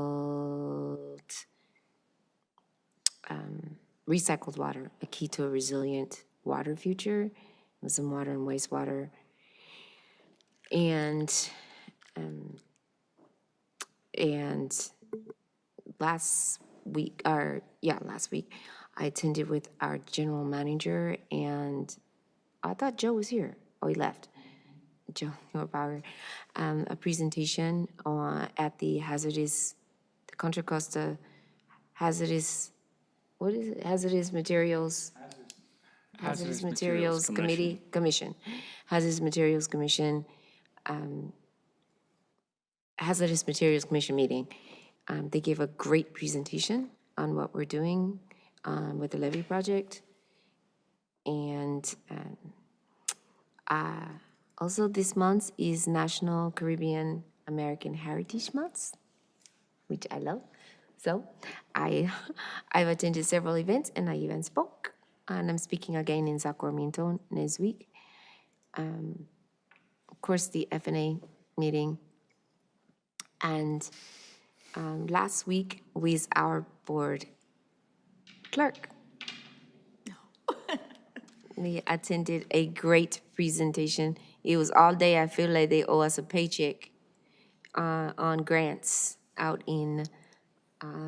Speaker 5: Recycled Water, a Key to a Resilient Water Future. It was on water and wastewater. And last week, I attended with our general manager, and I thought Joe was here. Oh, he left. Joe Power, a presentation at the Contra Costa Hazardous Materials Commission. Hazardous Materials Commission meeting. They gave a great presentation on what we're doing with the levee project. And also this month is National Caribbean American Heritage Month, which I love. So I've attended several events, and I even spoke. And I'm speaking again in Sacramento next week. Of course, the FNA meeting. And last week with our board clerk. We attended a great presentation. It was all day. I feel like they owe us a paycheck on grants out in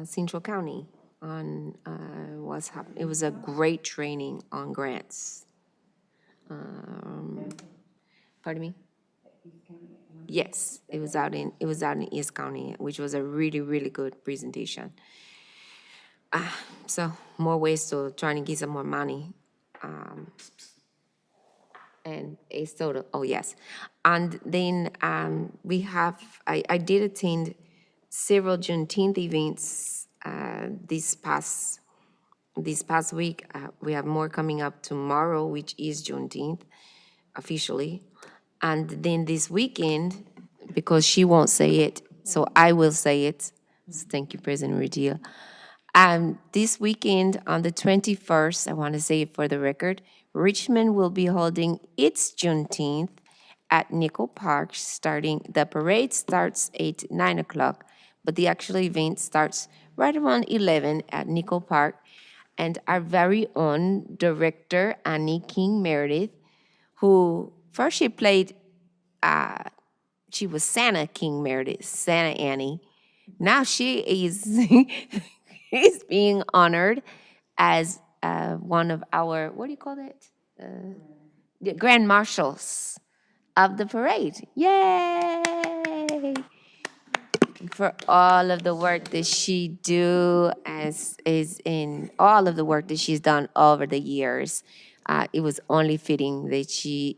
Speaker 5: Central County on what's happening. It was a great training on grants. Pardon me? Yes, it was out in East County, which was a really, really good presentation. So more ways to trying to get some more money. And it's total, oh yes. And then I did attend several Juneteenth events this past week. We have more coming up tomorrow, which is Juneteenth officially. And then this weekend, because she won't say it, so I will say it. So thank you, President Rudil. This weekend on the 21st, I want to say it for the record, Richmond will be holding its Juneteenth at Nickel Park the parade starts at 9 o'clock, but the actual event starts right around 11 at Nickel Park. And our very own director, Annie King Meredith, who first she was Santa King Meredith, Santa Annie. Now she is is being honored as one of our, what do you call that? The Grand Marshals of the parade. Yay! For all of the work that she do all of the work that she's done over the years. It was only fitting that she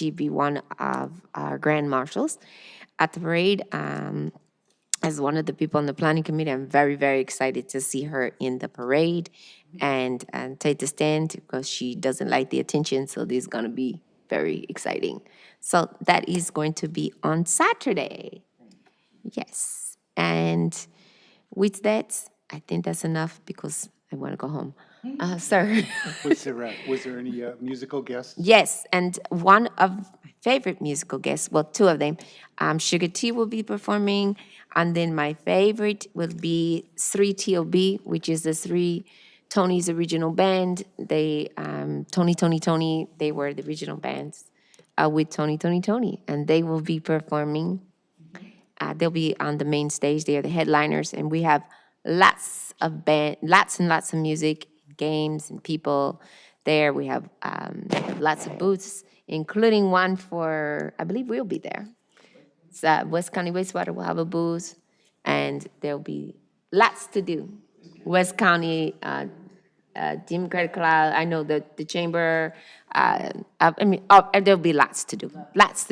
Speaker 5: be one of our grand marshals at the parade. As one of the people on the planning committee, I'm very, very excited to see her in the parade and take the stand because she doesn't like the attention. So this is going to be very exciting. So that is going to be on Saturday. Yes. And with that, I think that's enough because I want to go home. Sir.
Speaker 2: Was there any musical guests?
Speaker 5: Yes, and one of my favorite musical guests, well, two of them, Sugar T will be performing, and then my favorite will be 3TOB, which is the three Tony's original band. They, Tony, they were the original bands with Tony, and they will be performing. They'll be on the main stage. They are the headliners, and we have lots and lots of music, games, and people there. We have lots of booths, including one for, I believe we'll be there. It's, West County Wastewater will have a booth, and there'll be lots to do. West County Democratic Cloud, I know the chamber, there'll be lots to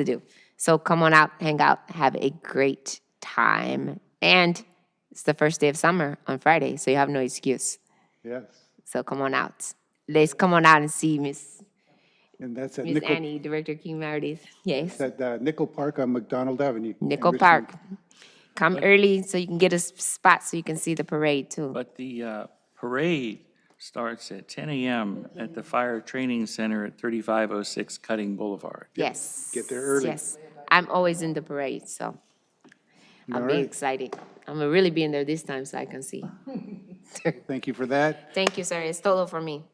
Speaker 5: do. So come on out, hang out, have a great time. And it's the first day of summer on Friday, so you have no excuse.
Speaker 2: Yes.
Speaker 5: So come on out. Let's come on out and see Miss
Speaker 2: Annie,
Speaker 5: Director King Meredith. Yes.
Speaker 2: At Nickel Park on McDonald Avenue.
Speaker 5: Nickel
Speaker 2: in
Speaker 5: Park.
Speaker 2: Richmond.
Speaker 5: Come early so you can get a spot so you can see the parade too.
Speaker 1: But the parade starts at 10 a.m. at the Fire Training Center at 3506 Cutting Boulevard.
Speaker 5: Yes.
Speaker 2: Get there early.
Speaker 5: Yes. I'm always in the parade, so I'll be
Speaker 2: right.
Speaker 5: excited. I'm gonna really be in there this time so I can see.
Speaker 2: Thank you for that.
Speaker 5: Thank you, sir. It's todo for me.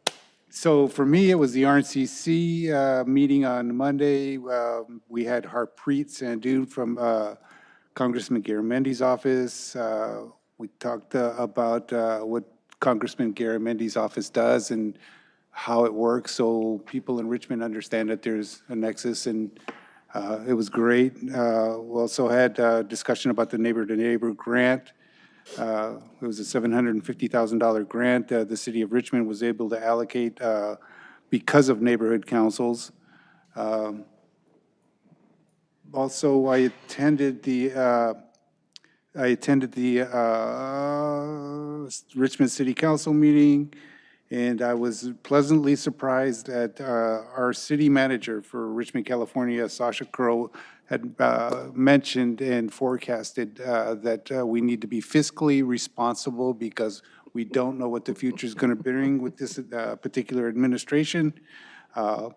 Speaker 2: So for me, it was the RNCC meeting on Monday. We had Harpreet Sandhu from Congressman Garamendi's office. We talked about what Congressman Garamendi's office does and how it works, so people in Richmond understand that there's a nexus, and it was great. We also had discussion about the neighbor-to-neighbor grant. It was a $750,000 grant the city of Richmond was able to allocate because of neighborhood councils. Also, I attended the Richmond City Council meeting, and I was pleasantly surprised at our city manager for Richmond, California, Sasha Crow, had mentioned and forecasted that we need to be fiscally responsible because we don't know what the future is going to bring with this particular administration,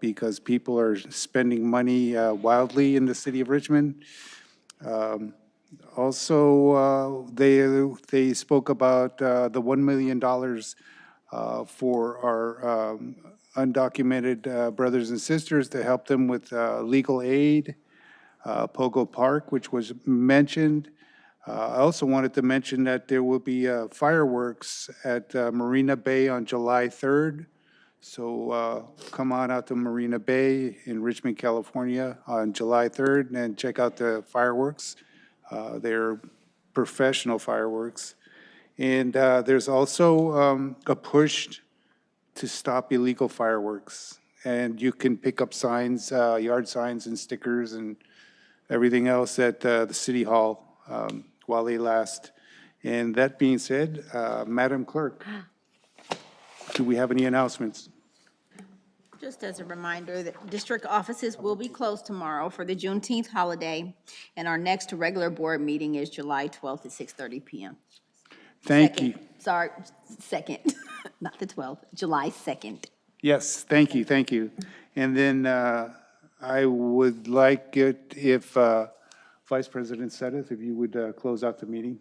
Speaker 2: because people are spending money wildly in the city of Richmond. Also, they spoke about the $1 million for our undocumented brothers and sisters to help them with legal aid. Pogo Park, which was mentioned. I also wanted to mention that there will be fireworks at Marina Bay on July 3rd. So come on out to Marina Bay in Richmond, California on July 3rd and check out the fireworks. They're professional fireworks. And there's also a push to stop illegal fireworks. And you can pick up signs, yard signs and stickers and everything else at the City Hall while they last. And that being said, Madam Clerk, do we have any announcements?
Speaker 3: Just as a reminder, that district offices will be closed tomorrow for the Juneteenth holiday, and our next regular board meeting is July 12th at 6:30 p.m.
Speaker 2: Thank you.
Speaker 3: Sorry, 2nd, not the 12th, July 2nd.
Speaker 2: Yes, thank you, thank you. And then I would like it if Vice President Sedith, if you would close out the meeting.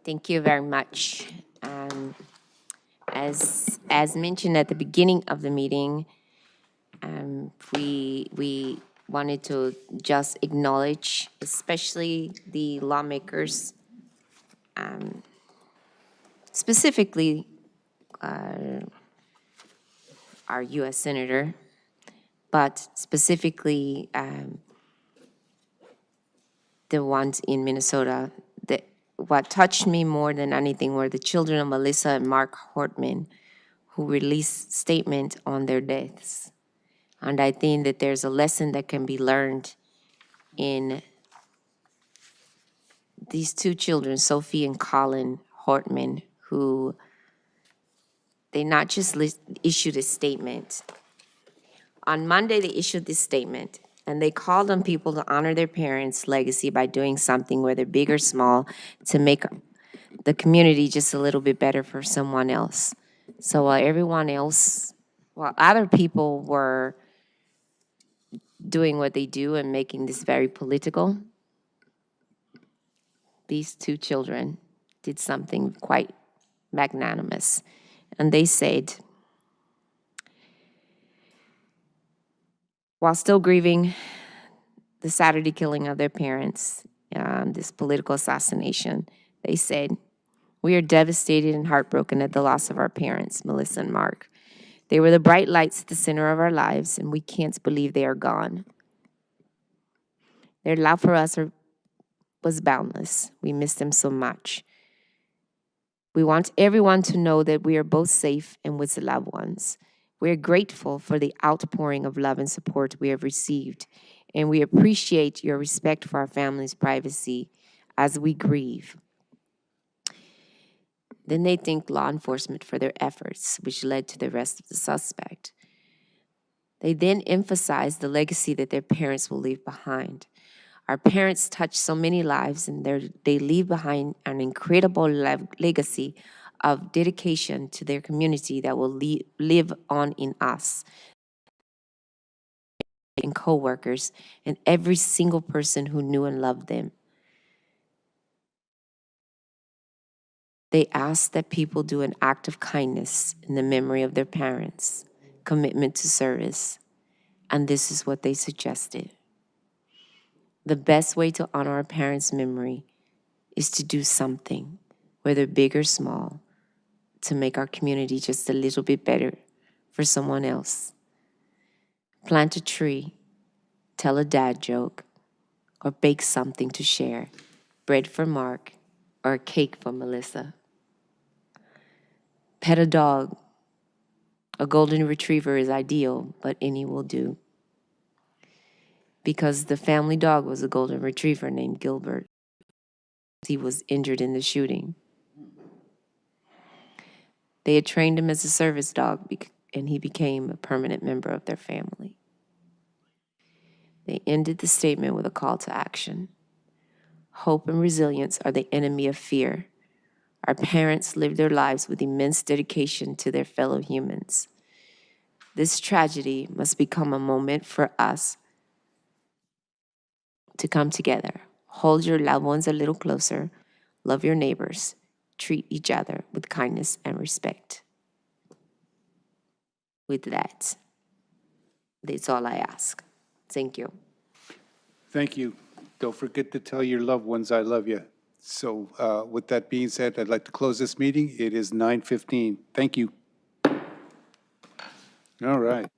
Speaker 5: Thank you very much. As mentioned at the beginning of the meeting, we wanted to just acknowledge, especially the lawmakers, specifically our U.S. Senator, but specifically the ones in Minnesota. What touched me more than anything were the children of Melissa and Mark Hortman, who released statement on their deaths. And I think that there's a lesson that can be learned in these two children, Sophie and Colin Hortman, who they not just issued a statement. On Monday, they issued this statement, and they called on people to honor their parents' legacy by doing something, whether big or small, to make the community just a little bit better for someone else. So while other people were doing what they do and making this very political, these two children did something quite magnanimous. And they said, while still grieving the Saturday killing of their parents, this political assassination, they said, "We are devastated and heartbroken at the loss of our parents, Melissa and Mark. They were the bright lights at the center of our lives, and we can't believe they are gone. Their love for us was boundless. We miss them so much. We want everyone to know that we are both safe and with the loved ones. We are grateful for the outpouring of love and support we have received, and we appreciate your respect for our family's privacy as we grieve." Then they thanked law enforcement for their efforts, which led to the arrest of the suspect. They then emphasized the legacy that their parents will leave behind. Our parents touched so many lives, and they leave behind an incredible legacy of dedication to their community that will live on in us and co-workers and every single person who knew and loved them. They asked that people do an act of kindness in the memory of their parents, commitment to service, and this is what they suggested. The best way to honor our parents' memory is to do something, whether big or small, to make our community just a little bit better for someone else. Plant a tree, tell a dad joke, or bake something to share, bread for Mark, or a cake for Melissa. Pet a dog. A golden retriever is ideal, but any will do. Because the family dog was a golden retriever named Gilbert. He was injured in the shooting. They had trained him as a service dog, and he became a permanent member of their family. They ended the statement with a call to action. Hope and resilience are the enemy of fear. Our parents lived their lives with immense dedication to their fellow humans. This tragedy must become a moment for us to come together. Hold your loved ones a little closer. Love your neighbors. Treat each other with kindness and respect. With that, that's all I ask. Thank you.
Speaker 2: Thank you. Don't forget to tell your loved ones I love you. So with that being said, I'd like to close this meeting. It is 9:15. Thank you. All right.